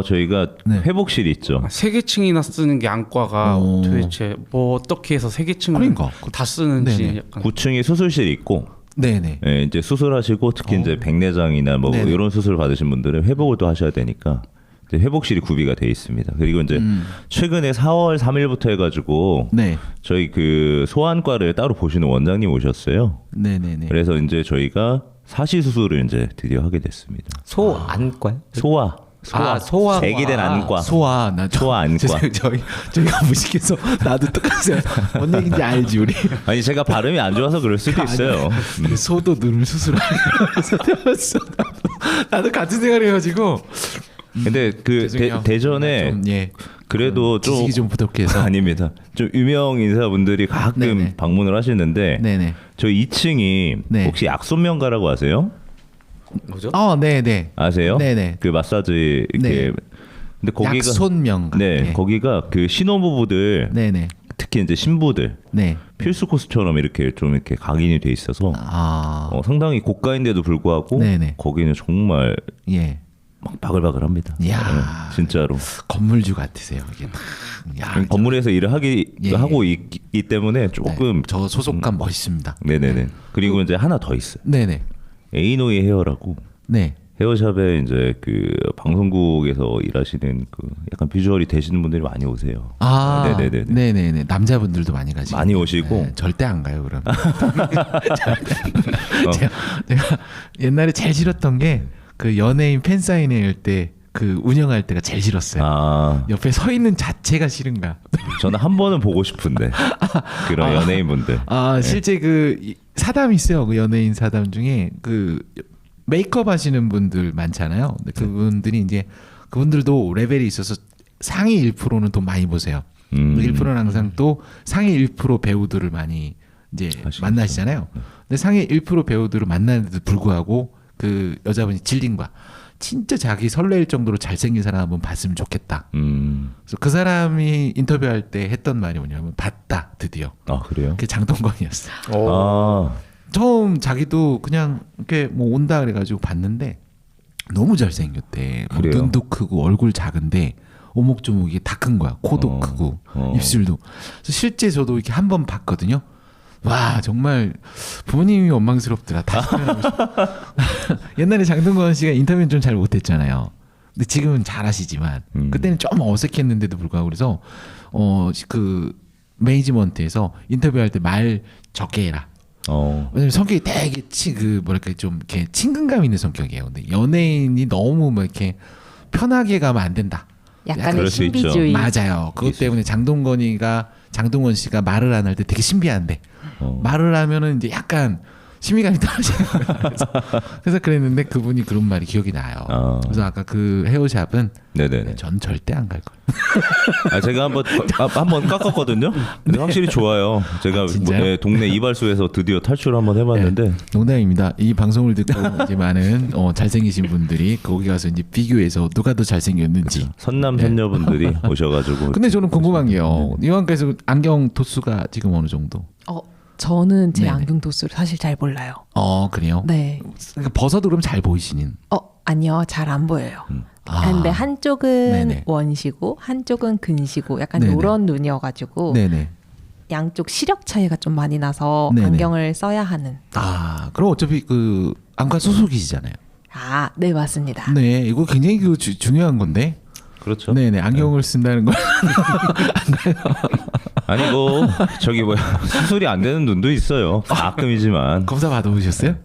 저희가 네. 회복실이 있죠. 세 개층이나 쓰는 게 안과가 오. 도대체 뭐 어떻게 해서 세 개층을 그러니까. 다 쓰는지 네네. 약간 9층이 수술실이 있고 네네. 예, 이제 수술하시고 특히 이제 백내장이나 뭐 네네. 이런 수술 받으신 분들은 회복을 또 하셔야 되니까 이제 회복실이 구비가 돼 있습니다. 그리고 이제 최근에 4월 3일부터 해가지고 네. 저희 그 소아과를 따로 보시는 원장님 오셨어요. 네네네. 그래서 이제 저희가 사시 수술을 이제 드디어 하게 됐습니다. 소 안과요? 소아 소아과. 제기된 안과. 소아 나 소아 안과. 저희가 무식해서 나도 똑같이 뭔 얘기인지 알지 우리. 아니 제가 발음이 안 좋아서 그럴 수도 있어요. 그 소도 눈을 수술하면서 태웠어. 나도 같은 생각을 해가지고. 근데 그 죄송해요. 대전에 좀, 예. 그래도 좀 지식이 좀 부족해서. 아닙니다. 좀 유명 인사분들이 가끔 네네. 방문을 하시는데 네네. 저희 2층이 네. 혹시 약손명가라고 아세요? 뭐죠? 네네. 아세요? 네네. 그 마사지 이렇게 네. 근데 거기가 약손명가. 네, 예. 거기가 그 신혼부부들 네네. 특히 이제 신부들 네. 필수 코스처럼 이렇게 좀 이렇게 각인이 돼 있어서 아. 상당히 고가인데도 불구하고 네네. 거기는 정말 예. 막 바글바글합니다. 이야. 네, 진짜로. 건물주 같으세요. 이게. 야, 건물에서 일을 예. 하고 있기 때문에 조금 네, 저 소속감 멋있습니다. 네네네. 그리고 이제 하나 더 있어요. 네네. 에이노이 헤어라고 네. 헤어샵에 이제 그 방송국에서 일하시는 그 약간 비주얼이 되시는 분들이 많이 오세요. 아, 네네네네. 네네네. 남자분들도 많이 가시고. 많이 오시고. 네, 절대 안 가요, 그럼. 제가 옛날에 제일 싫었던 게 그 연예인 팬 사인회 할 때 그 운영할 때가 제일 싫었어요. 아, 옆에 서 있는 자체가 싫은가. 저는 한 번은 보고 싶은데 그런 연예인분들. 아, 실제 그 사담이 있어요. 그 연예인 사담 중에 그 메이크업 하시는 분들 많잖아요. 근데 그분들이 이제 그분들도 레벨이 있어서 상위 1%는 돈 많이 보세요. 1%는 항상 또 상위 1% 배우들을 많이 이제 하시겠죠. 만나시잖아요. 근데 상위 1% 배우들을 만나는데도 불구하고 그 여자분이 질린 거야. 진짜 자기 설레일 정도로 잘생긴 사람 한번 봤으면 좋겠다. 그래서 그 사람이 인터뷰할 때 했던 말이 뭐냐면 봤다 드디어. 아 그래요? 그게 장동건이었어. 아, 처음 자기도 그냥 이렇게 뭐 온다 그래가지고 봤는데 너무 잘생겼대. 뭐 그래요? 눈도 크고 얼굴 작은데 오목조목이 다 큰 거야. 코도 크고 입술도. 그래서 실제 저도 이렇게 한 번 봤거든요. 와 정말 부모님이 원망스럽더라. 다시 표현하고 싶어. 옛날에 장동건 씨가 인터뷰는 좀 잘 못했잖아요. 근데 지금은 잘하시지만 그때는 좀 어색했는데도 불구하고 그래서 그 매니지먼트에서 인터뷰할 때 말 적게 해라. 왜냐면 성격이 되게 뭐랄까 좀 이렇게 친근감 있는 성격이에요. 근데 연예인이 너무 뭐 이렇게 편하게 가면 안 된다. 약간의 그럴 수 있죠. 신비주의. 맞아요. 그것 때문에 장동건 씨가 말을 안 할 때 되게 신비한데 말을 하면은 이제 약간 신비감이 떨어지는 거예요. 그래서 그랬는데 그분이 그런 말이 기억이 나요. 그래서 아까 그 헤어샵은 네네네. 전 절대 안 갈 거예요. 아 제가 한번 깎았거든요. 근데 확실히 좋아요. 제가 진짜요? 네, 동네 이발소에서 드디어 탈출을 한번 해봤는데 네, 농담입니다. 이 방송을 듣고 이제 많은 잘생기신 분들이 거기 가서 이제 비교해서 누가 더 잘생겼는지. 선남 선녀분들이 오셔가지고. 근데 저는 궁금한 게요. 이왕께서 안경 도수가 지금 어느 정도? 저는 제 네네. 안경 도수를 사실 잘 몰라요. 그래요? 네. 그러니까 벗어도 그럼 잘 보이시는. 아니요, 잘 안 보여요. 아. 근데 한쪽은 네네. 원시고 한쪽은 근시고 약간 네네. 요런 눈이어가지고 네네. 양쪽 시력 차이가 좀 많이 나서 네네. 안경을 써야 하는. 그럼 어차피 그 안과 소속이시잖아요. 네 맞습니다. 네, 이거 굉장히 중요한 건데. 그렇죠. 네네, 안경을 쓴다는 거. 아니 뭐 저기 뭐야 수술이 안 되는 눈도 있어요. 가끔이지만. 검사 받아보셨어요?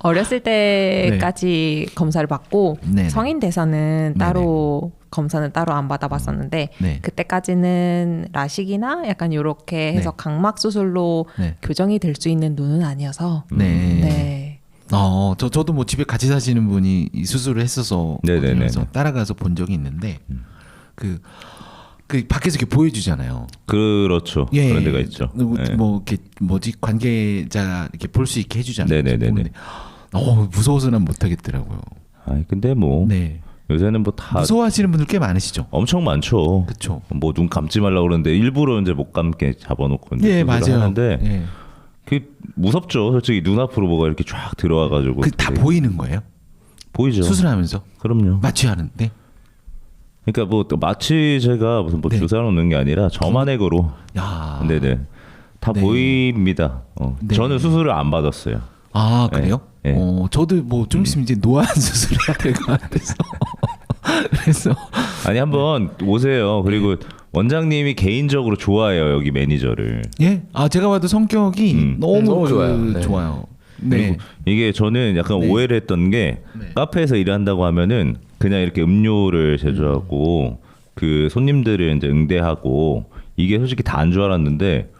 어렸을 때까지 검사를 받고 네네. 성인 돼서는 따로 검사는 따로 안 받아봤었는데 네. 그때까지는 라식이나 약간 요렇게 해서 네. 각막 수술로 네. 교정이 될 수 있는 눈은 아니어서 네. 네. 저도 뭐 집에 같이 사시는 분이 이 수술을 했어서 네네네. 그래서 따라가서 본 적이 있는데 그 밖에서 이렇게 보여주잖아요. 그렇죠. 그런 데가 있죠. 뭐 네. 이렇게 뭐지 관계자 이렇게 볼 수 있게 해주잖아요. 네네네네. 보는데, 무서워서 난 못하겠더라고요. 아니 근데 뭐 네. 요새는 뭐 다 무서워하시는 분들 꽤 많으시죠. 엄청 많죠. 그렇죠. 뭐 눈 감지 말라고 그러는데 일부러 이제 못 감게 잡아놓고 이제 예, 수술을 맞아요. 하는데 예. 그게 무섭죠. 솔직히 눈앞으로 뭐가 이렇게 쫙 들어와가지고 그 다 되게 보이는 거예요? 보이죠. 수술하면서 그럼요. 마취하는데. 그러니까 뭐 또 마취 제가 무슨 뭐 네. 주사 놓는 게 아니라 저만액으로 야. 네네 다 네. 보입니다. 네. 저는 수술을 안 받았어요. 아 그래요? 네. 저도 뭐 좀 있으면 이제 노안 수술해야 될 것 같아서. 그래서 아니 한번 오세요. 그리고 원장님이 개인적으로 좋아해요 여기 매니저를. 예, 제가 봐도 성격이 너무, 너무 좋아요. 네. 좋아요. 네. 그리고 이게 저는 약간 네. 오해를 했던 게 네. 카페에서 일한다고 하면은 그냥 이렇게 음료를 제조하고 그 손님들을 이제 응대하고 이게 솔직히 다 안 줄 알았는데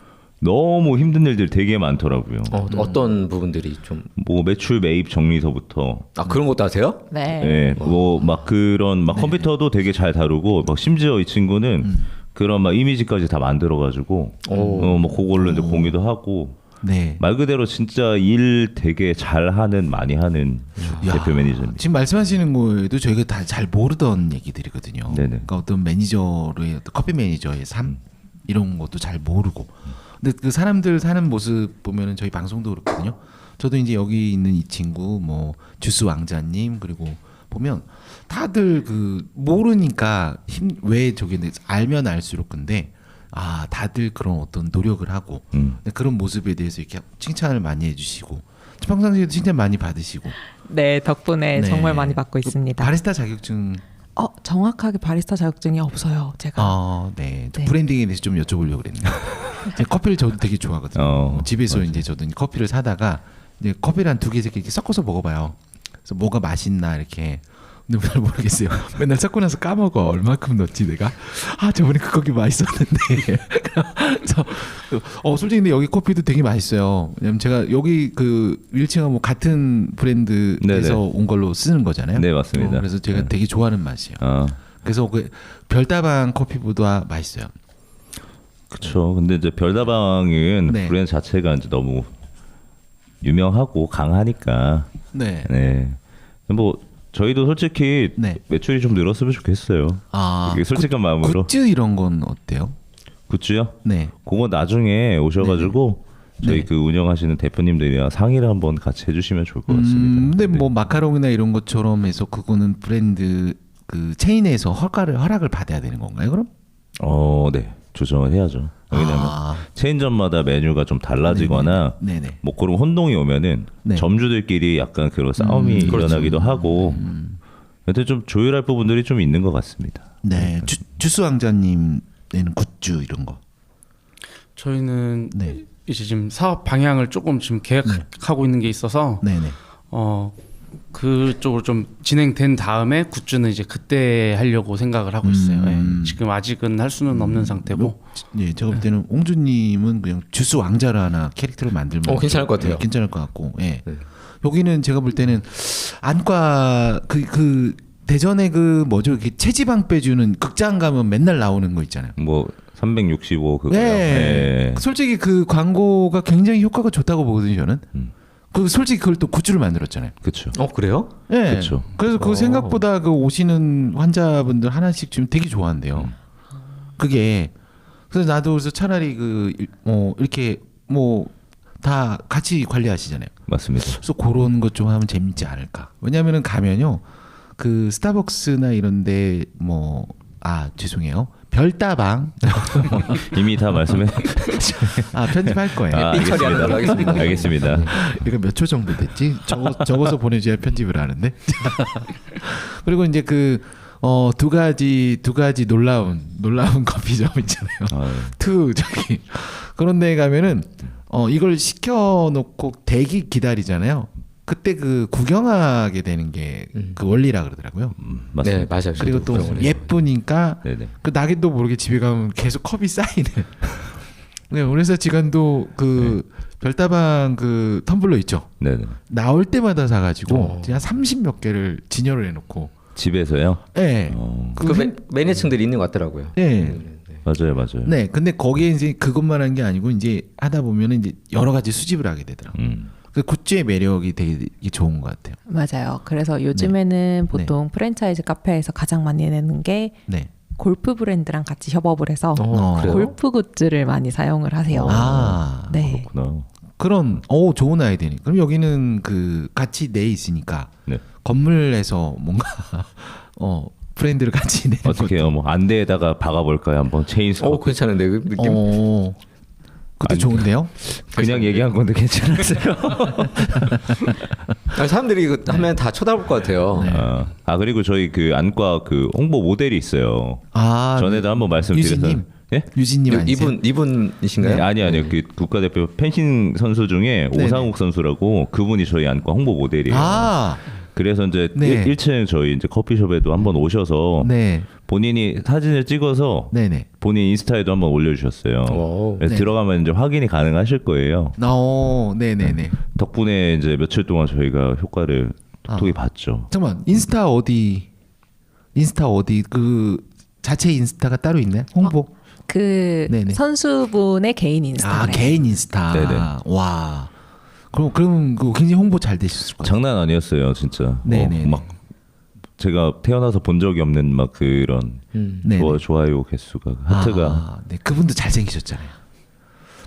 너무 힘든 일들 되게 많더라고요. 어떤 부분들이 좀 뭐 매출 매입 정리서부터 그런 것도 하세요? 네. 예, 뭐 막 그런 막 컴퓨터도 되게 잘 다루고 막 심지어 이 친구는 그런 막 이미지까지 다 만들어 가지고 뭐 그걸로 이제 공유도 하고 네. 말 그대로 진짜 일 되게 잘하는 많이 하는 야, 대표 매니저입니다. 지금 말씀하시는 거에도 저희가 다 잘 모르던 얘기들이거든요. 네네. 그러니까 어떤 매니저의 어떤 커피 매니저의 삶 이런 것도 잘 모르고. 근데 그 사람들 사는 모습 보면은 저희 방송도 그렇거든요. 저도 이제 여기 있는 이 친구 뭐 주스 왕자님 그리고 보면 다들 그 모르니까 왜 저게 알면 알수록 근데 다들 그런 어떤 노력을 하고 근데 그런 모습에 대해서 이렇게 칭찬을 많이 해주시고 평상시에도 칭찬 많이 받으시고 네, 덕분에 네. 정말 많이 받고 있습니다. 바리스타 자격증 정확하게 바리스타 자격증이 없어요. 제가. 네. 네. 브랜딩에 대해서 좀 여쭤보려고 그랬는데 제가 커피를 저도 되게 좋아하거든요. 집에서 맞아요. 이제 저도 커피를 사다가 이제 커피를 한 2개, 3개 이렇게 섞어서 먹어봐요. 그래서 뭐가 맛있나 이렇게. 근데 잘 모르겠어요. 맨날 섞고 나서 까먹어. 얼마큼 넣었지 내가? 저번에 그 커피 맛있었는데. 그래서 솔직히 근데 여기 커피도 되게 맛있어요. 왜냐면 제가 여기 그 윌칭하고 뭐 같은 브랜드에서 네네. 온 걸로 쓰는 거잖아요. 네, 맞습니다. 그래서 제가 네. 되게 좋아하는 맛이에요. 그래서 그 별다방 커피보다 맛있어요. 그렇죠. 근데 이제 별다방은 네. 브랜드 자체가 이제 너무 유명하고 강하니까 네. 네. 뭐 저희도 솔직히 네. 매출이 좀 늘었으면 좋겠어요. 이게 솔직한 마음으로. 굿즈 이런 건 어때요? 굿즈요? 네. 그거 나중에 오셔가지고 저희 네. 그 운영하시는 대표님들이랑 상의를 한번 같이 해주시면 좋을 것 같습니다. 근데 네. 뭐 마카롱이나 이런 것처럼 해서 그거는 브랜드 그 체인에서 허락을 받아야 되는 건가요? 그럼? 네. 조정을 해야죠. 왜냐면 체인점마다 메뉴가 좀 달라지거나 네네. 뭐 그런 혼동이 오면은 네. 점주들끼리 약간 그런 싸움이 일어나기도 하고 여튼 좀 조율할 부분들이 좀 있는 것 같습니다. 네. 주스 왕자님에는 굿즈 이런 거. 저희는 네. 이제 지금 사업 방향을 조금 지금 계획하고 있는 게 있어서 네네. 그쪽으로 좀 진행된 다음에 굿즈는 이제 그때 하려고 생각을 하고 있어요. 예. 지금 아직은 할 수는 없는 상태고. 네, 제가 볼 때는 옹주님은 그냥 주스 왕자를 하나 캐릭터를 만들면 괜찮을 것 같아요. 괜찮을 것 같고, 예. 여기는 제가 볼 때는 안과 그 대전에 그 뭐죠, 이렇게 체지방 빼주는 극장 가면 맨날 나오는 거 있잖아요. 뭐 365 그거요. 네. 솔직히 그 광고가 굉장히 효과가 좋다고 보거든요, 저는. 그 솔직히 그걸 또 굿즈를 만들었잖아요. 그렇죠. 그래요? 네. 그쵸. 그래서 그 생각보다 그 오시는 환자분들 하나씩 지금 되게 좋아한대요. 그게 그래서 나도 그래서 차라리 이렇게 뭐 다 같이 관리하시잖아요. 맞습니다. 그래서 그런 것 좀 하면 재밌지 않을까. 왜냐하면은 가면요 그 스타벅스나 이런데 죄송해요. 별다방 이미 다 말씀해. 편집할 거예요. 처리하는 걸로 하겠습니다. 알겠습니다. 이거 몇 초 정도 됐지? 적어서 보내줘야 편집을 하는데. 그리고 이제 두 가지 놀라운 커피점 있잖아요. 저기 그런 데 가면은 이걸 시켜놓고 대기 기다리잖아요. 그때 그 구경하게 되는 게 그 원리라 그러더라고요. 맞습니다. 네, 맞아요. 그리고 또 예쁘니까 네네. 그 나기도 모르게 집에 가면 계속 컵이 쌓이는. 네, 우리 회사 직원도 그 별다방 그 텀블러 있죠. 네네. 나올 때마다 사가지고 그냥 30몇 개를 진열을 해놓고. 집에서요? 네. 매니저층들이 있는 것 같더라고요. 네. 맞아요. 네. 근데 거기에 이제 그것만 한 게 아니고 이제 하다 보면은 이제 여러 가지 수집을 하게 되더라고요. 그 굿즈의 매력이 되게 좋은 것 같아요. 맞아요. 그래서 요즘에는 보통 프랜차이즈 카페에서 가장 많이 내는 게 네. 골프 브랜드랑 같이 협업을 해서 그래요? 골프 굿즈를 많이 사용을 하세요. 아, 네. 그렇구나. 그런 좋은 아이디어네. 그럼 여기는 그 같이 내 있으니까 네. 건물에서 뭔가 브랜드를 같이 내는 어떻게 해요? 뭐 안대에다가 박아볼까요? 한번 체인소. 괜찮은데 그 느낌. 그것도 아니, 좋은데요? 그냥 얘기한 건데 괜찮았어요. 아니, 사람들이 이거 하면 다 쳐다볼 것 같아요. 그리고 저희 그 안과 그 홍보 모델이 있어요. 아, 전에도 한번 말씀드려서. 유진님? 예? 유진님 아니세요? 이분이신가요? 네, 아니요. 그 국가대표 펜싱 선수 중에 네네. 오상욱 선수라고 그분이 저희 안과 홍보 모델이에요. 아, 그래서 이제 네. 1층 저희 이제 커피숍에도 한번 오셔서 네, 본인이 사진을 찍어서 네네. 본인 인스타에도 한번 올려주셨어요. 오. 그래서 네. 들어가면 들어가면 이제 확인이 가능하실 거예요. 네네네. 덕분에 이제 며칠 동안 저희가 효과를 톡톡히 아. 봤죠. 잠깐만, 인스타 어디 그 자체 인스타가 따로 있나요? 홍보? 그 네네. 선수분의 개인 인스타그램. 개인 인스타. 네네. 와. 그럼 그 굉장히 홍보 잘 되셨을 거예요. 장난 아니었어요, 진짜. 네네네. 막 제가 태어나서 본 적이 없는 막 그런 네네. 좋아요 개수가 하트가. 네, 그분도 잘생기셨잖아요.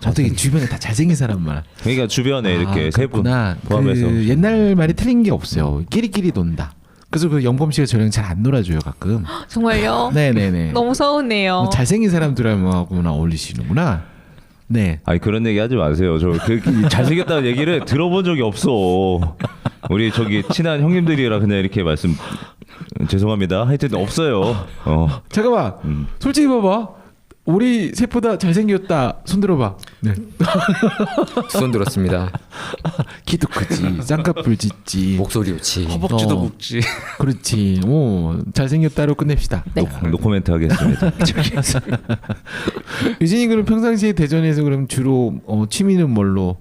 어떻게 주변에 다 잘생긴 사람만. 그러니까 주변에 이렇게 세 분 그렇구나. 포함해서 그 옛날 말이 틀린 게 없어요. 끼리끼리 논다. 그래서 그 영범 씨가 저랑 잘 안 놀아줘요 가끔. 정말요? 네네네. 너무 서운해요. 잘생긴 사람들하고나 어울리시는구나. 네. 아니 그런 얘기 하지 마세요. 저 그 잘생겼다는 얘기를 들어본 적이 없어. 우리 저기 친한 형님들이라 그냥 이렇게 말씀 죄송합니다. 하여튼 없어요. 잠깐만. 솔직히 봐봐. 우리 셋보다 잘생겼다. 손 들어봐. 네. 두 손 들었습니다. 키도 크지. 쌍꺼풀 짙지. 목소리 좋지. 허벅지도 어. 묵지. 그렇지. 잘생겼다로 끝냅시다. 네. 노코멘트 하겠습니다. 유진이 그럼 평상시에 대전에서 그럼 주로 취미는 뭘로?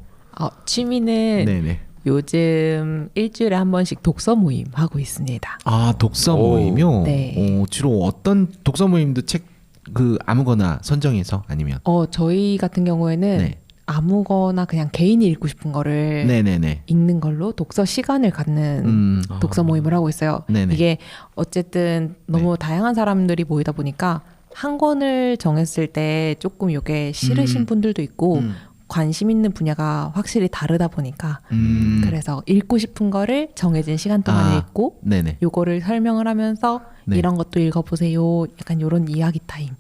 취미는 네네. 요즘 일주일에 한 번씩 독서 모임 하고 있습니다. 아, 독서 오. 모임이요? 네. 주로 어떤 독서 모임도 책 그 아무거나 선정해서 아니면? 저희 같은 경우에는 네. 아무거나 그냥 개인이 읽고 싶은 거를 네네네. 읽는 걸로 독서 시간을 갖는 독서 모임을 하고 있어요. 네네. 이게 어쨌든 너무 다양한 사람들이 모이다 보니까 한 권을 정했을 때 조금 이게 싫으신 분들도 있고 관심 있는 분야가 확실히 다르다 보니까 그래서 읽고 싶은 거를 정해진 시간 동안에 읽고 네네. 요거를 설명을 하면서 네. 이런 것도 읽어보세요. 약간 요런 이야기 타임.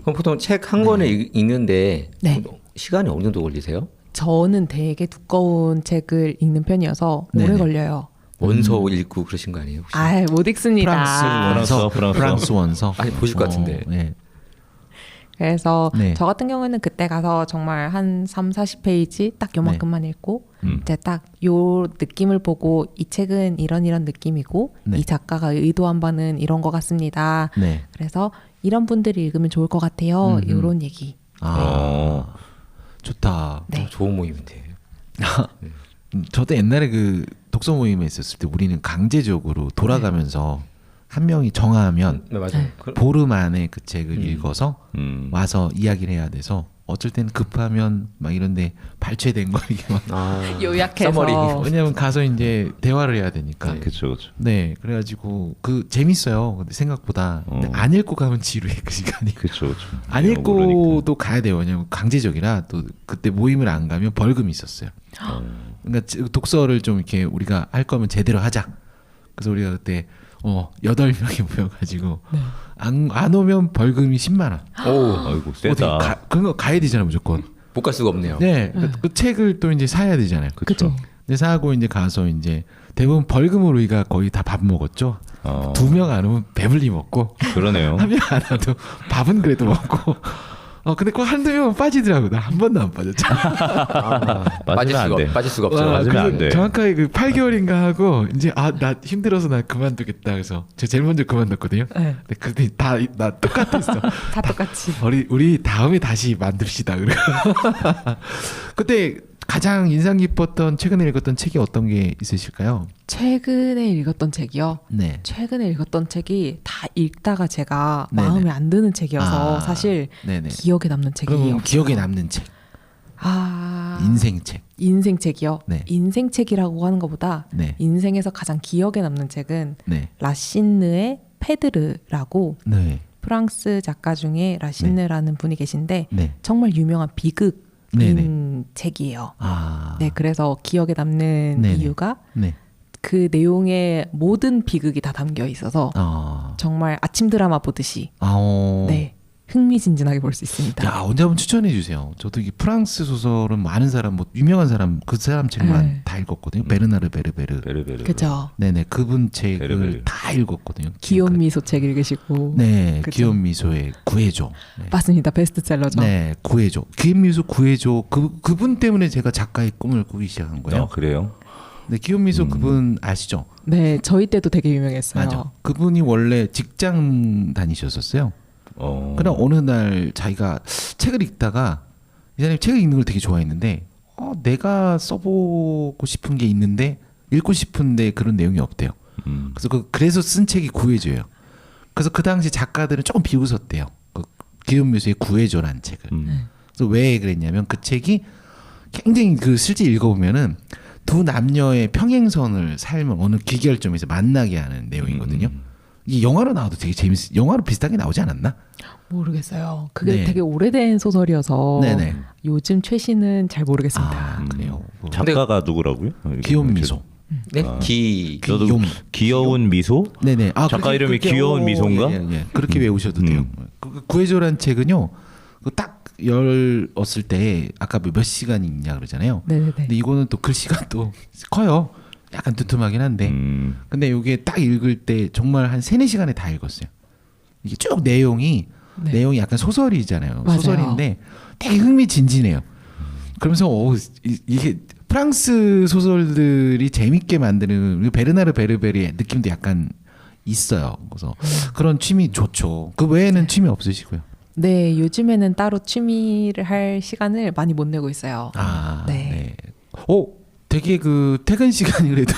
그럼 보통 책 한 권을 읽는데 네. 시간이 어느 정도 걸리세요? 저는 되게 두꺼운 책을 읽는 편이어서 오래 네네. 걸려요. 원서 읽고 그러신 거 아니에요? 혹시? 못 읽습니다. 프랑스. 프랑스 원서. 아니, 보실 것 같은데. 네. 그래서 네. 저 같은 경우에는 그때 가서 정말 한 40페이지 딱 요만큼만 읽고 이제 딱 요 느낌을 보고 이 책은 이런 느낌이고 네. 이 작가가 의도한 바는 이런 것 같습니다. 네. 그래서 이런 분들이 읽으면 좋을 것 같아요. 이런 얘기. 좋다. 네. 좋은 모임인데. 저도 옛날에 그 독서 모임에 있었을 때 우리는 강제적으로 돌아가면서 한 명이 정하면 네, 맞아요. 보름 안에 그 책을 읽어서 음. 와서 이야기를 해야 돼서 어쩔 때는 급하면 막 이런데 발췌된 거 이게 막 요약해서. 써머리. 왜냐면 가서 이제 대화를 해야 되니까. 그렇죠. 네, 그래가지고 그 재밌어요. 근데 생각보다 근데 안 읽고 가면 지루해 그 시간이. 그렇죠. 안 읽고도 가야 돼요. 왜냐면 강제적이라 또 그때 모임을 안 가면 벌금이 있었어요. 그러니까 독서를 좀 이렇게 우리가 할 거면 제대로 하자. 그래서 우리가 그때 8명이 모여가지고 안 오면 벌금이 10만 원. 아이고 세다. 그런 거 가야 되잖아 무조건. 못 갈 수가 없네요. 네, 그 책을 또 이제 사야 되잖아요. 그죠. 근데 사고 이제 가서 이제 대부분 벌금으로 우리가 거의 다 밥 먹었죠. 2명 안 오면 배불리 먹고 그러네요. 한 명 안 와도 밥은 그래도 먹고. 근데 꼭 한두 명은 빠지더라고. 나 한 번도 안 빠졌잖아. 빠질 수가 없죠. 맞으면 안 돼. 정확하게 그 8개월인가 하고 이제 나 힘들어서 나 그만두겠다. 그래서 제가 제일 먼저 그만뒀거든요. 네. 근데 그때 나 똑같았어. 다 똑같이. 우리 다음에 다시 만듭시다. 그래. 그때 가장 인상 깊었던 최근에 읽었던 책이 어떤 게 있으실까요? 최근에 읽었던 책이요. 네. 최근에 읽었던 책이 다 읽다가 제가 네네. 마음에 안 드는 책이어서 아, 사실 네네. 기억에 남는 책이에요. 그럼 기억에 남는 책. 인생책. 인생책이요. 네. 인생책이라고 하는 것보다 네. 인생에서 가장 기억에 남는 책은 네. 라신느의 페드르라고 네. 프랑스 작가 중에 라신느라는 분이 계신데 네. 정말 유명한 비극인 네네. 책이에요. 아. 네, 그래서 기억에 남는 네네. 이유가 네. 그 내용에 모든 비극이 다 담겨 있어서 정말 아침 드라마 보듯이 네, 흥미진진하게 볼 수 있습니다. 야, 언제 한번 추천해 주세요. 저도 이게 프랑스 소설은 많은 사람, 뭐 유명한 사람 그 사람 책만 네. 다 읽었거든요. 베르나르 베르베르. 베르베르. 그죠. 네네, 그분 책을 베르베르. 다 읽었거든요. 기욤 미소 책 읽으시고 네, 그죠. 기욤 미소의 구해줘. 네. 맞습니다. 베스트셀러죠. 네, 구해줘. 기욤 미소 구해줘. 그분 때문에 제가 작가의 꿈을 꾸기 시작한 거예요. 그래요? 네, 기욤 미소 그분 아시죠? 네, 저희 때도 되게 유명했어요. 맞아. 그분이 원래 직장 다니셨었어요. 그럼 어느 날 자기가 책을 읽다가 이 사람이 책을 읽는 걸 되게 좋아했는데 내가 써보고 싶은 게 있는데 읽고 싶은데 그런 내용이 없대요. 그래서 쓴 책이 구해줘요. 그래서 그 당시 작가들은 조금 비웃었대요. 그 기욤 미소의 구해줘라는 책을. 그래서 왜 그랬냐면 그 책이 굉장히 그 실제 읽어보면은 두 남녀의 평행선을 삶을 어느 기결점에서 만나게 하는 내용이거든요. 이 영화로 나와도 되게 영화로 비슷하게 나오지 않았나? 모르겠어요. 그게 네. 되게 오래된 소설이어서 네네. 요즘 최신은 잘 모르겠습니다. 아, 그래요. 작가가 누구라고요? 기욤 미소. 네, 저도 귀여움. 귀여운 미소? 네네. 작가 이름이 귀여운 미소인가? 예. 그렇게 외우셔도 돼요. 그 구해줘란 책은요. 그딱 열었을 때 아까 몇 시간이 있냐 그러잖아요. 네네네. 근데 이거는 또 글씨가 또 커요. 약간 두툼하긴 한데. 근데 이게 딱 읽을 때 정말 한 3-4시간에 다 읽었어요. 이게 쭉 내용이 약간 소설이잖아요. 맞아요. 소설인데 되게 흥미진진해요. 그러면서 이게 프랑스 소설들이 재밌게 만드는 베르나르 베르베르의 느낌도 약간 있어요. 그래서 그런 취미 좋죠. 그 외에는 취미 없으시고요. 네, 요즘에는 따로 취미를 할 시간을 많이 못 내고 있어요. 네. 되게 그 퇴근 시간이 그래도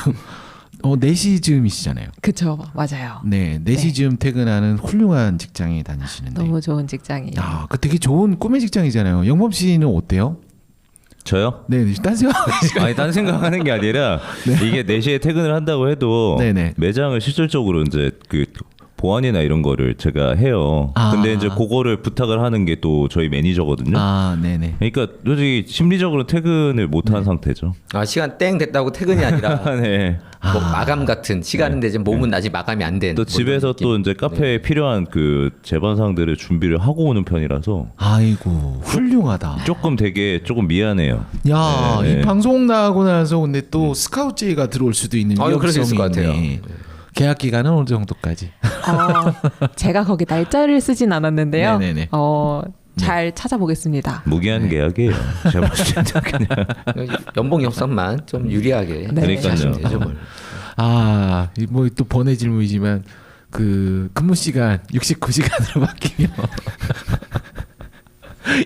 4시쯤이시잖아요. 그쵸, 맞아요. 네, 4시쯤 퇴근하는 훌륭한 직장에 다니시는데. 너무 좋은 직장이에요. 그 되게 좋은 꿈의 직장이잖아요. 영범 씨는 어때요? 저요? 네, 딴 생각. 아니 딴 생각하는 게 아니라 이게 4시에 퇴근을 한다고 해도 네네. 매장을 실질적으로 이제 그 보안이나 이런 거를 제가 해요. 근데 이제 그거를 부탁을 하는 게 또 저희 매니저거든요. 네네. 그러니까 솔직히 심리적으로 퇴근을 못한 상태죠. 시간 땡 됐다고 퇴근이 아니라 네. 뭐 마감 같은 시간인데 지금 몸은 아직 마감이 안 된. 또 집에서 또 이제 카페에 필요한 그 제반상들을 준비를 하고 오는 편이라서 아이고 훌륭하다. 조금 미안해요. 야, 네. 이 방송 나가고 나서 근데 또 스카우트제의가 들어올 수도 있는 그럴 수 있을 것 위험성이 같아요. 있네. 계약 기간은 어느 정도까지? 제가 거기 날짜를 쓰진 않았는데요. 네네네. 잘 찾아보겠습니다. 무기한 계약이에요. 제가 봤을 때는 그냥 연봉 협상만 좀 유리하게 네. 하시면 되죠. 뭘. 뭐 또 번외 질문이지만 그 근무 시간 69시간으로 바뀌면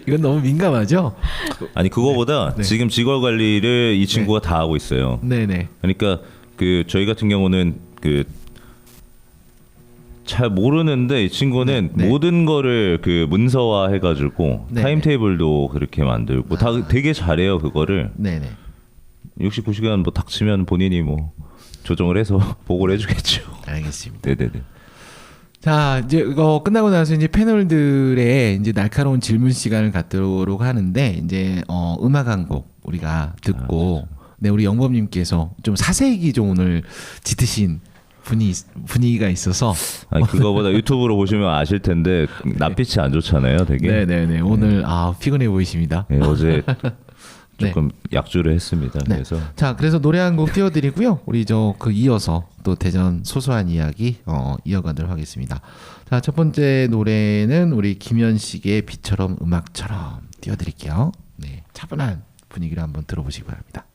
이건 너무 민감하죠? 아니 그거보다 네. 지금 직원 관리를 이 친구가 다 하고 있어요. 네네. 그러니까 그 저희 같은 경우는 그 잘 모르는데 이 친구는 네. 모든 거를 그 문서화 해가지고 네. 타임테이블도 그렇게 만들고 다 되게 잘해요 그거를. 네네. 69시간 뭐 닥치면 본인이 뭐 조정을 해서 보고를 해주겠죠. 알겠습니다. 네네네. 자, 이제 이거 끝나고 나서 이제 패널들의 이제 날카로운 질문 시간을 갖도록 하는데 이제 음악 한 곡 우리가 듣고 네, 우리 영범님께서 좀 사색이 좀 오늘 짙으신 분위기가 있어서 아니 그거보다 유튜브로 보시면 아실 텐데 낯빛이 안 좋잖아요, 되게. 네네네. 오늘 피곤해 보이십니다. 네, 어제 네. 조금 약주를 했습니다. 네. 그래서 자, 그래서 노래 한 곡 띄워드리고요. 우리 이어서 또 대전 소소한 이야기 이어가도록 하겠습니다. 자, 첫 번째 노래는 우리 김현식의 비처럼 음악처럼 띄워드릴게요. 네, 차분한 분위기를 한번 들어보시기 바랍니다.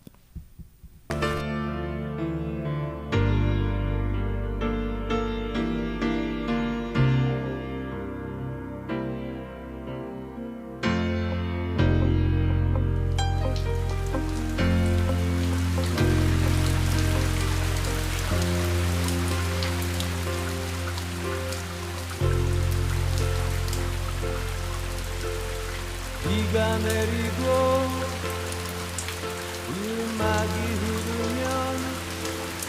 비가 내리고 음악이 흐르면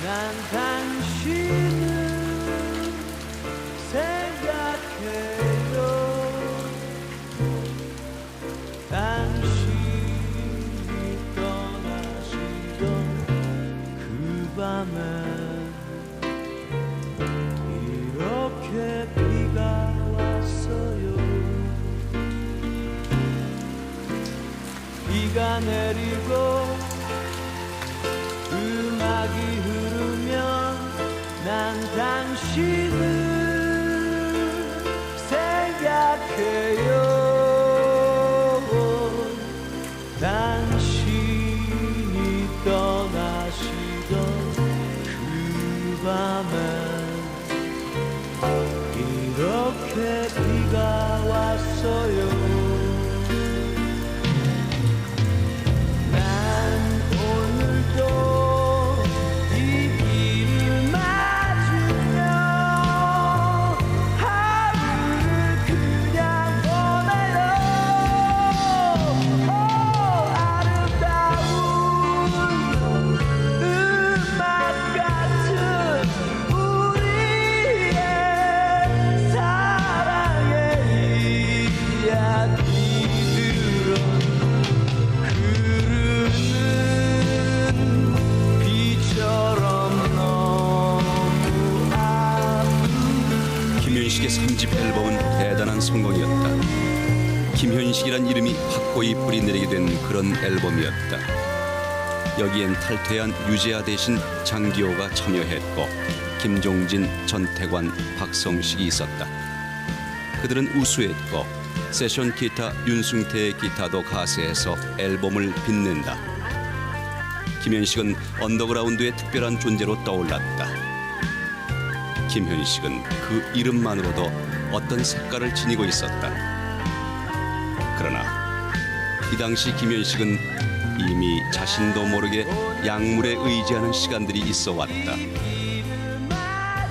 난 당신을 생각해요. 당신이 떠나시던 그 밤에 이렇게 비가 왔어요. 비가 내리고 음악이 흐르면 난 당신을 생각해요. 당신이 떠나시던 그 밤에 이렇게 비가 왔어요. 난 오늘도 이 길을 맞으며 하루를 그냥 보내요. 아름다운 음악 같은 우리의 사랑의 이야기들은 흐르는 비처럼 너무 아픈 김현식의 3집 앨범은 대단한 성공이었다. 김현식이란 이름이 확고히 뿌리내리게 된 그런 앨범이었다. 여기엔 탈퇴한 유재하 대신 장기호가 참여했고 김종진, 전태관, 박성식이 있었다. 그들은 우수했고 세션 기타 윤승태의 기타도 가세해서 앨범을 빛낸다. 김현식은 언더그라운드의 특별한 존재로 떠올랐다. 김현식은 그 이름만으로도 어떤 색깔을 지니고 있었다. 그러나 이 당시 김현식은 이미 자신도 모르게 약물에 의지하는 시간들이 있어 왔다.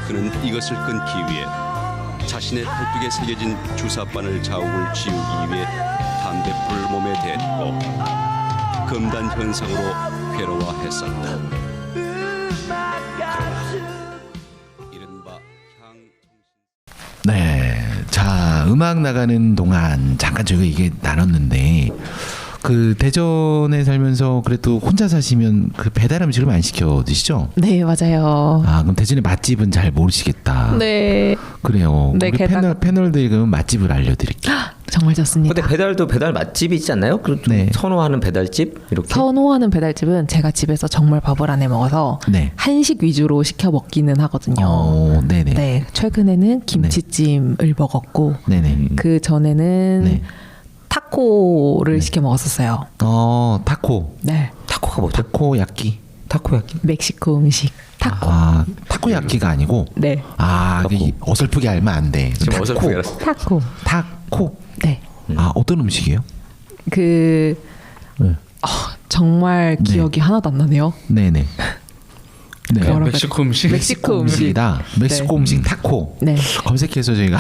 그는 이것을 끊기 위해 자신의 팔뚝에 새겨진 주사바늘 자국을 지우기 위해 담뱃불을 몸에 댔고 금단 현상으로 괴로워했었다. 이른바 네. 자, 음악 나가는 동안 잠깐 저희가 이게 나눴는데 그 대전에 살면서 그래도 혼자 사시면 그 배달 음식을 많이 시켜 드시죠? 네, 맞아요. 아, 그럼 대전의 맛집은 잘 모르시겠다. 네. 그래요. 네, 우리 패널들이 그러면 맛집을 알려드릴게요. 정말 좋습니다. 근데 배달도 배달 맛집이 있지 않나요? 그 네. 선호하는 배달집 이렇게. 선호하는 배달집은 제가 집에서 정말 밥을 안 해 먹어서 네. 한식 위주로 시켜 먹기는 하거든요. 네네. 네, 최근에는 김치찜을 먹었고 네네. 그 전에는 네. 타코를 시켜 먹었었어요. 타코. 네, 타코가 뭐죠? 타코야끼. 타코야끼. 멕시코 음식 타코. 아, 타코야끼가 아니고. 네, 아, 이게 어설프게 알면 안 돼. 지금 어설프게 알았어. 타코. 타코. 네, 아, 어떤 음식이에요? 그 네. 정말 네. 기억이 하나도 안 나네요. 네네. 네. 그거를- 멕시코 음식. 멕시코 음식. 음식이다. 멕시코 네. 음식 타코. 네. 검색해서 저희가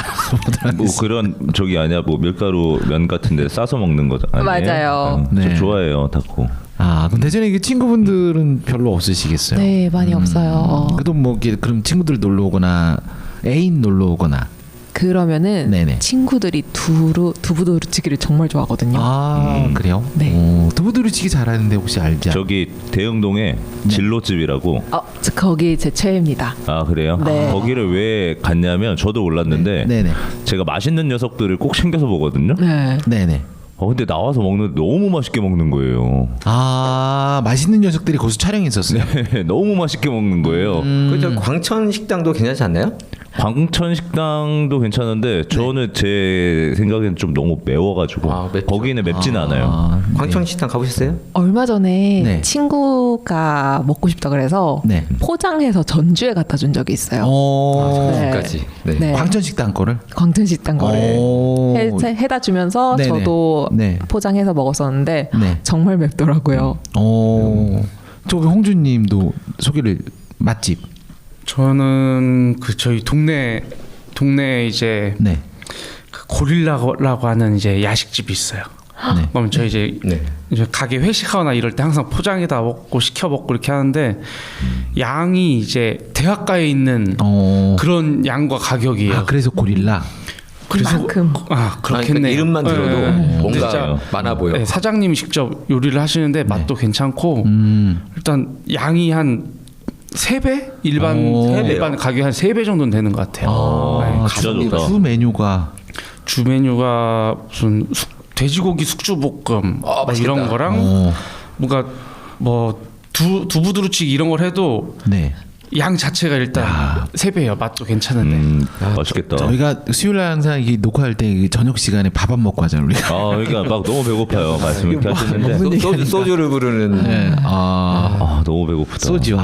뭐 그런 저기 아니야 뭐 밀가루 면 같은데 싸서 먹는 거 아니에요? 맞아요. 네. 저 좋아해요 타코. 아, 그럼 대전에 그 친구분들은 별로 없으시겠어요? 네, 많이 없어요. 그래도 뭐 이렇게 그럼 친구들 놀러 오거나 애인 놀러 오거나. 그러면은 네네. 친구들이 두부두부치기를 정말 좋아하거든요. 아, 그래요? 네. 두부두부치기 잘하는데 혹시 알지? 저기 대흥동에 진로집이라고. 거기 제 최애입니다. 아 그래요? 네. 거기를 왜 갔냐면 저도 몰랐는데 네네. 제가 맛있는 녀석들을 꼭 챙겨서 보거든요. 네. 네네. 근데 나와서 먹는데 너무 맛있게 먹는 거예요. 아, 맛있는 녀석들이 거기서 촬영했었어요. 너무 맛있게 먹는 거예요. 그저 광천 식당도 괜찮지 않나요? 광천 식당도 괜찮은데 저는 제 생각에는 좀 너무 매워가지고 아, 맵죠. 거기는 맵진 않아요. 아, 광천 식당 가보셨어요? 얼마 전에 네. 친구가 먹고 싶다 그래서 네. 포장해서 전주에 갖다 준 적이 있어요. 네. 까지. 네. 네. 광천식당 거를. 광천식당 거를 오. 해다 주면서 네네. 저도 네. 포장해서 먹었었는데 네. 정말 맵더라고요. 저기 홍준님도 소개를 맛집. 저는 그 저희 동네 이제 네. 그 고릴라라고 하는 이제 야식집이 있어요. 네. 그럼 저희 이제 네. 이제 가게 회식하거나 이럴 때 항상 포장에다 먹고 시켜 먹고 이렇게 하는데 양이 이제 대학가에 있는 그런 양과 가격이에요. 아 그래서 고릴라. 그래서 만큼. 그렇겠네요. 그러니까 이름만 들어도 네. 뭔가 진짜 많아 보여. 네, 사장님이 직접 요리를 하시는데 맛도 괜찮고 일단 양이 한 3배? 일반 가격이 한 3배 정도는 되는 것 같아요. 네. 진짜 좋다. 주 메뉴가 주 메뉴가 무슨 돼지고기 숙주볶음 뭐 이런 거랑 뭔가 뭐 두부두루치기 이런 걸 해도 네. 양 자체가 일단 3배예요. 맛도 괜찮은데. 맛있겠다. 저희가 수요일날 항상 이 녹화할 때 저녁 시간에 밥 안 먹고 하잖아요. 우리가. 그러니까 막 너무 배고파요. 말씀 이렇게 하시는데 소주를 부르는 네. 너무 배고프다. 소주.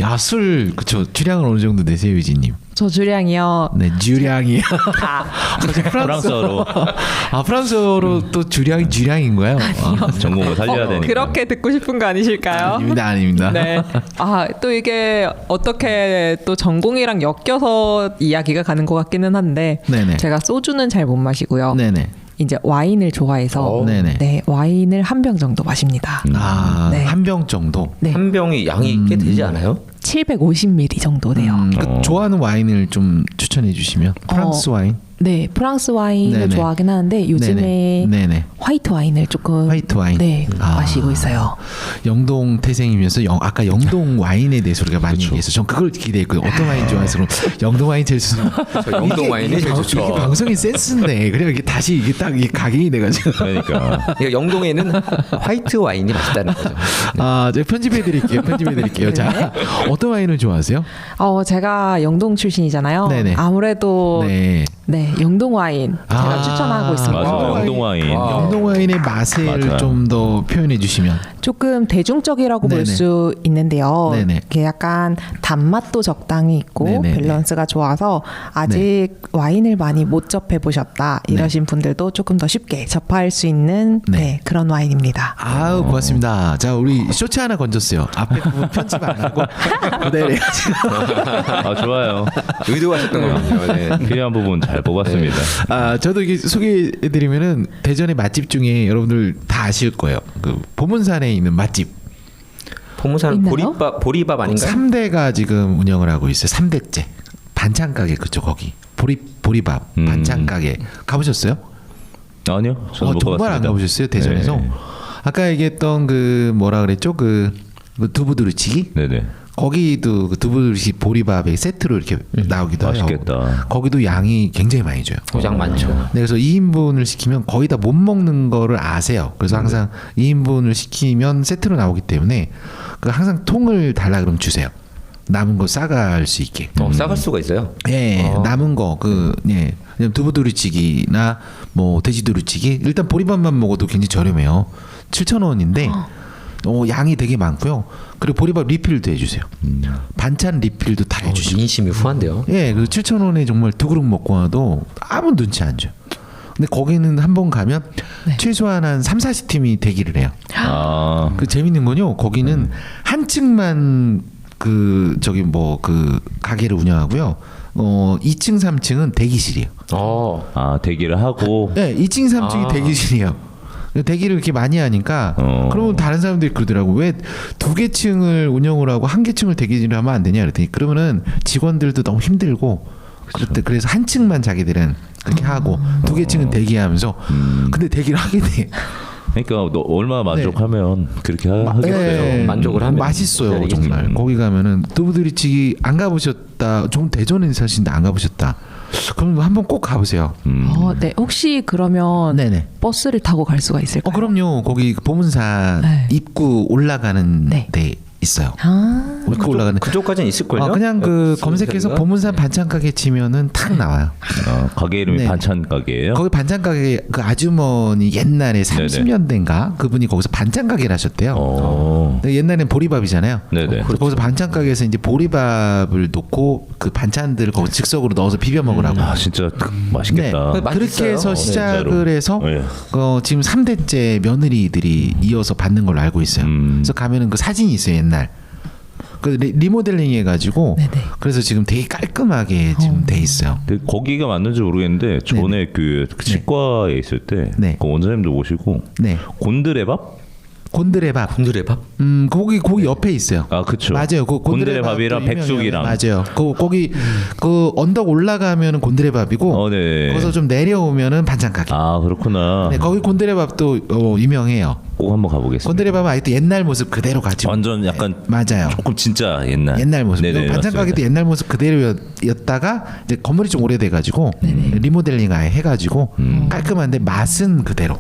야술 그쵸. 주량은 어느 정도 내세요, 유진님? 저 주량이요. 네, 주량이요. 프랑스어로 프랑스어로 또 주량인 거예요? 전공을 살려야 되니까. 그렇게 듣고 싶은 거 아니실까요? 아닙니다. 네. 또 이게 어떻게 또 전공이랑 엮여서 이야기가 가는 것 같기는 한데 네네. 제가 소주는 잘 못 마시고요. 네네. 이제 와인을 좋아해서 네네. 네, 와인을 한 병 정도 마십니다. 네. 한 병 정도. 네. 한 병이 양이 꽤 되지 않아요? 750ml 정도 돼요. 좋아하는 와인을 좀 추천해 주시면 프랑스 와인. 네, 프랑스 와인을 네네. 좋아하긴 하는데 요즘에 네네. 화이트 와인을 조금 화이트 와인. 네, 마시고 있어요. 영동 태생이면서 아까 영동 와인에 대해서 우리가 많이 얘기해서 전 그걸 기대했거든요. 어떤 와인 좋아해서 영동 와인 제일 좋죠. 영동 와인이 제일 좋죠. 이게 방송이 센스인데 그래 이게 다시 이게 딱 이게 각인이 돼가지고. 그러니까 그러니까 영동에는 화이트 와인이 맛있다는 거죠. 제가 편집해 드릴게요. 자, 어떤 와인을 좋아하세요? 제가 영동 출신이잖아요. 네네. 아무래도 네. 영동 와인 제가 추천하고 있습니다. 맞아. 영동 와인. 영동 와인의 맛을 맞아요. 좀 더 표현해 주시면. 조금 대중적이라고 네네. 볼 수 있는데요. 네네. 이게 약간 단맛도 적당히 있고 네네네. 밸런스가 좋아서 아직 와인을 많이 못 접해 보셨다 이러신 분들도 조금 더 쉽게 접할 수 있는 네. 그런 와인입니다. 아우 고맙습니다. 자 우리 쇼츠 하나 건졌어요. 앞에 부분 편집 안 하고 그대로 해가지고. 좋아요. 의도하셨던 거군요. 네. 필요한 부분 잘 뽑았습니다. 저도 이게 소개해드리면은 대전의 맛집 중에 여러분들 다 아실 거예요. 그 보문산에 있는 맛집. 포무산 있나요? 보리밥 아닌가요? 3대가 지금 운영을 하고 있어요. 3대째 반찬 가게 그쪽 거기 보리밥 반찬 가게 가보셨어요? 아니요. 저는 못 정말 안 가봤습니다. 가보셨어요 대전에서? 네. 아까 얘기했던 그 뭐라 그랬죠? 그 두부두루치기? 네네. 거기도 그 두부두루치기 보리밥에 세트로 이렇게 나오기도 해요. 맛있겠다. 거기도 양이 굉장히 많이 줘요. 고장 많죠. 네, 그래서 2인분을 시키면 거의 다 못 먹는 거를 아세요. 그래서 항상 2인분을 시키면 세트로 나오기 때문에 그 항상 통을 달라 그러면 주세요. 남은 거 싸갈 수 있게. 싸갈 수가 있어요. 예, 남은 거 그냥 두부두루치기나 뭐 돼지두루치기 일단 보리밥만 먹어도 굉장히 저렴해요. 7,000원인데 양이 되게 많고요. 그리고 보리밥 리필도 해주세요. 반찬 리필도 다 해주시고. 인심이 후한데요. 예, 그 7,000원에 정말 두 그릇 먹고 와도 아무 눈치 안 줘. 근데 거기는 한 번 가면 최소한 한 3, 40팀이 대기를 해요. 그 재밌는 건요. 거기는 한 층만 그 가게를 운영하고요. 2층, 3층은 대기실이에요. 대기를 하고. 네, 2층, 3층이 대기실이에요. 대기를 이렇게 많이 하니까 그러면 다른 사람들이 그러더라고. 왜 두 개 층을 운영을 하고 한 개 층을 대기를 하면 안 되냐 그랬더니 그러면은 직원들도 너무 힘들고 그래서 한 층만 자기들은 그렇게 하고 두 개 층은 대기하면서 근데 대기를 하게 돼. 그러니까 너 얼마나 만족하면 그렇게 하겠어요. 만족을 하면 맛있어요 기다리겠지. 정말. 거기 가면은 두부두루치기 안 가보셨다. 좀 대전에 사시는데 안 가보셨다. 그럼 한번 꼭 가보세요. 네, 혹시 그러면 네네. 버스를 타고 갈 수가 있을까요? 그럼요. 거기 보문산 네. 입구 올라가는 네. 데 있어요. 입구 올라가는. 그쪽까지는 있을걸요? 그냥 그 검색해서 보문산 반찬 가게 치면은 탁 나와요. 가게 이름이 네. 반찬 가게예요? 거기 반찬 가게 그 아주머니 옛날에 30년대인가 그분이 거기서 반찬 가게를 하셨대요. 근데 옛날엔 보리밥이잖아요. 네네. 거기서 반찬 가게에서 이제 보리밥을 놓고 그 반찬들을 거기 즉석으로 넣어서 비벼 먹으라고. 진짜 맛있겠다. 네. 그렇게 해서 시작을 해서 네. 지금 3대째 며느리들이 이어서 받는 걸로 알고 있어요. 그래서 가면은 그 사진이 있어요 옛날. 그 리모델링 해가지고 네네. 그래서 지금 되게 깔끔하게 지금 돼 있어요. 근데 거기가 맞는지 모르겠는데 전에 그 치과에 있을 때 네. 그 원장님도 모시고 네, 곤드레밥? 곤드레밥. 곤드레밥? 거기 옆에 있어요. 아 그쵸. 맞아요. 그 곤드레밥이랑 백숙이랑. 맞아요. 거기 그 언덕 올라가면은 곤드레밥이고 네. 거기서 좀 내려오면은 반찬가게. 아 그렇구나. 네, 거기 곤드레밥도 유명해요. 꼭 한번 가보겠습니다. 곤드레밥은 아직도 옛날 모습 그대로 가지고. 완전 약간 맞아요. 조금 진짜 옛날 모습. 네네, 반찬 가게도 맞습니다. 옛날 모습 그대로였다가 이제 건물이 좀 오래돼가지고 리모델링 아예 해가지고 깔끔한데 맛은 그대로.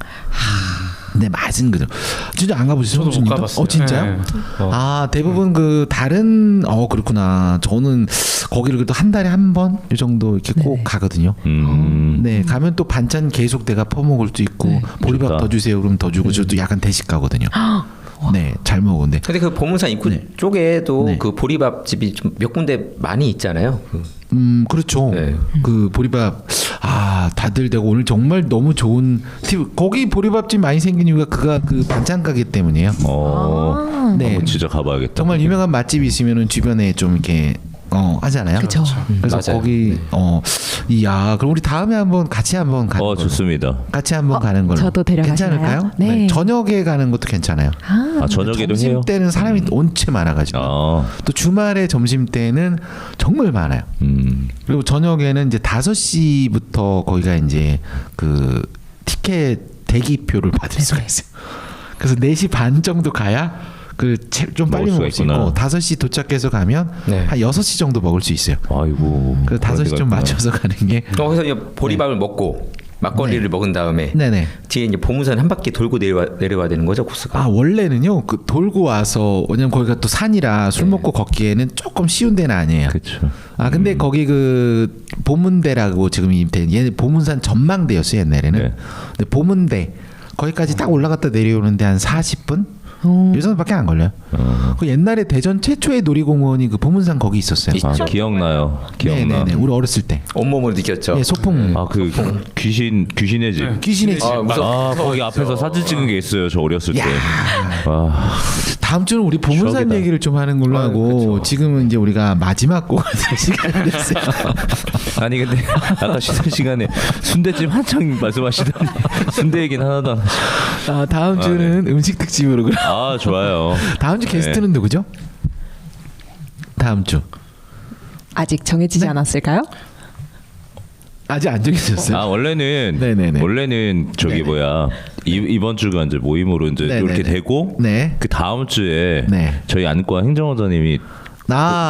네, 맛은 그대로. 진짜 안 가보셨어요? 저도 못 손님도? 가봤어요. 진짜요? 네. 아 대부분 그 다른 그렇구나. 저는 거기를 그래도 한 달에 한 번 이 정도 이렇게 꼭 가거든요. 네, 가면 또 반찬 계속 내가 퍼먹을 수 있고 보리밥 좋다. 더 주세요. 그럼 더 주고 저도 약간 대식 가거든요. 네, 잘 먹었는데. 근데 그 보문산 입구 쪽에도 네. 그 보리밥 집이 좀 몇 군데 많이 있잖아요. 그렇죠. 네. 그 보리밥 다들 되고 오늘 정말 너무 좋은 팁. 거기 보리밥집 많이 생긴 이유가 그 반찬 가게 때문이에요. 네, 한번 진짜 가봐야겠다. 정말 유명한 맛집이 있으면은 주변에 좀 이렇게 하잖아요. 그쵸. 그래서 맞아요. 거기 그럼 우리 다음에 한번 같이 한번 가는 걸로. 좋습니다. 같이 한번 가는 걸로. 저도 데려가시나요? 괜찮을까요? 네. 저녁에 가는 것도 괜찮아요. 저녁에도 점심 해요. 때는 사람이 온체 많아가지고 또 주말에 점심 때는 정말 많아요. 그리고 저녁에는 이제 5시부터 거기가 이제 그 티켓 대기표를 받을 수가 있어요. 그래서 4시 반 정도 가야 좀 빨리 먹을 먹을 수가 수 있고 있구나. 5시 도착해서 가면 네. 한 6시 정도 먹을 수 있어요. 아이고. 그래서 5시 좀 맞춰서 가는 게 거기서 이제 보리밥을 먹고 막걸리를 먹은 다음에 네네. 뒤에 이제 보문산 한 바퀴 돌고 내려와야 되는 거죠 코스가. 원래는요 돌고 와서 왜냐면 거기가 또 산이라 술 먹고 걷기에는 조금 쉬운 데는 아니에요. 그렇죠. 근데 거기 그 보문대라고 지금 얘네 보문산 전망대였어요 옛날에는. 네. 근데 보문대 거기까지 딱 올라갔다 내려오는데 한 40분 이 정도밖에 안 걸려요. 그 옛날에 대전 최초의 놀이공원이 그 보문산 거기 있었어요. 기억나요. 기억나. 네네네. 우리 어렸을 때. 온몸으로 느꼈죠. 예, 소풍. 그 귀신의 집. 귀신의 집. 거기 앞에서 사진 찍은 게 있어요. 저 어렸을 때. 야. 아, 다음 주는 우리 보문산 추억이다. 얘기를 좀 하는 걸로 하고 지금은 이제 우리가 마지막 곡을 들 시간이 됐어요. 아니 근데 아까 쉬는 시간에 순대집 한창 말씀하시더니 순대 얘기는 하나도 안 하시고. 다음 주는 음식 특집으로 그럼. 좋아요. 다음 주 게스트는 누구죠? 다음 주 아직 정해지지 않았을까요? 아직 안 정해졌어요. 원래는 네네네. 원래는 저기 뭐야 이번 주가 이제 모임으로 이제 네네네. 이렇게 되고 네. 그 다음 주에 네. 저희 안과 행정원장님이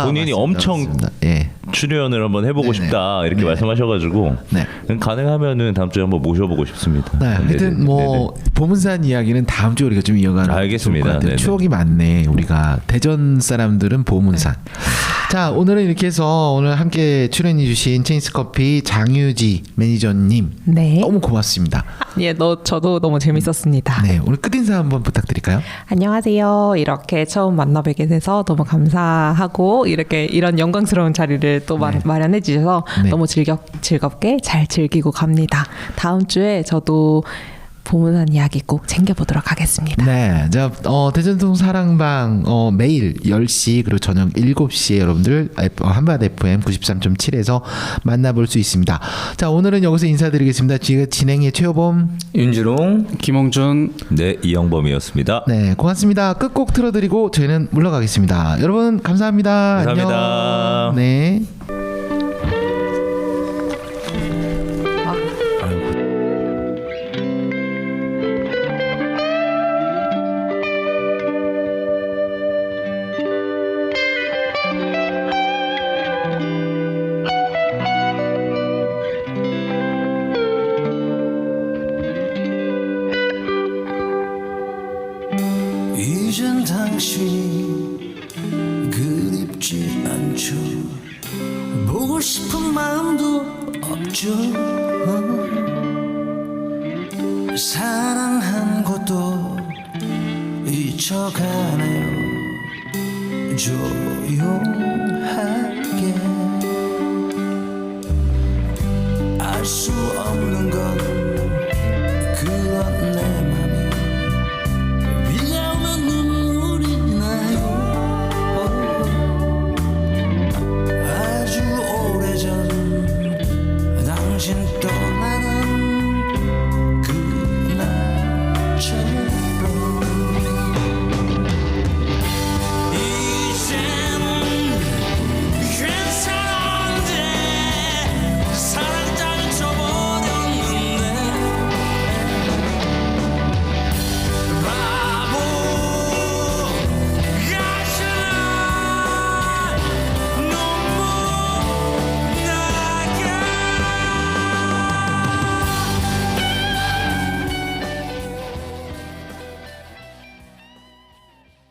본인이 맞습니다. 엄청 맞습니다. 예. 출연을 한번 해보고 네네. 싶다 이렇게 네. 말씀하셔가지고 네. 가능하면은 다음 주에 한번 모셔보고 싶습니다. 네, 하여튼 뭐 보문산 이야기는 다음 주 우리가 좀 이어가는 게 알겠습니다. 좋을 것 같아요. 네네. 추억이 많네. 우리가 대전 사람들은 보문산. 자, 오늘은 이렇게 해서 오늘 함께 출연해주신 체인스커피 장유지 매니저님 네. 너무 고맙습니다. 저도 너무 재밌었습니다. 네, 오늘 끝인사 한번 부탁드릴까요? 안녕하세요. 이렇게 처음 만나 뵙게 돼서 너무 감사하고 이런 영광스러운 자리를 또 마련해 주셔서 네. 너무 즐겁게 잘 즐기고 갑니다. 다음 주에 저도 보문산 이야기 꼭 챙겨보도록 하겠습니다. 네, 자, 대전동 사랑방 매일 10시 그리고 저녁 7시에 여러분들 한밭 FM 93.7에서 만나볼 수 있습니다. 자, 오늘은 여기서 인사드리겠습니다. 지금 진행의 최호범, 윤주롱. 김홍준. 네, 이영범이었습니다. 네, 고맙습니다. 끝곡 틀어드리고 저희는 물러가겠습니다. 여러분 감사합니다. 감사합니다. 안녕. 네. 이젠 당신이 그립지 않죠. 보고 싶은 마음도 없죠. 사랑한 것도 잊혀가네요. 조용하게 알 수 없는 건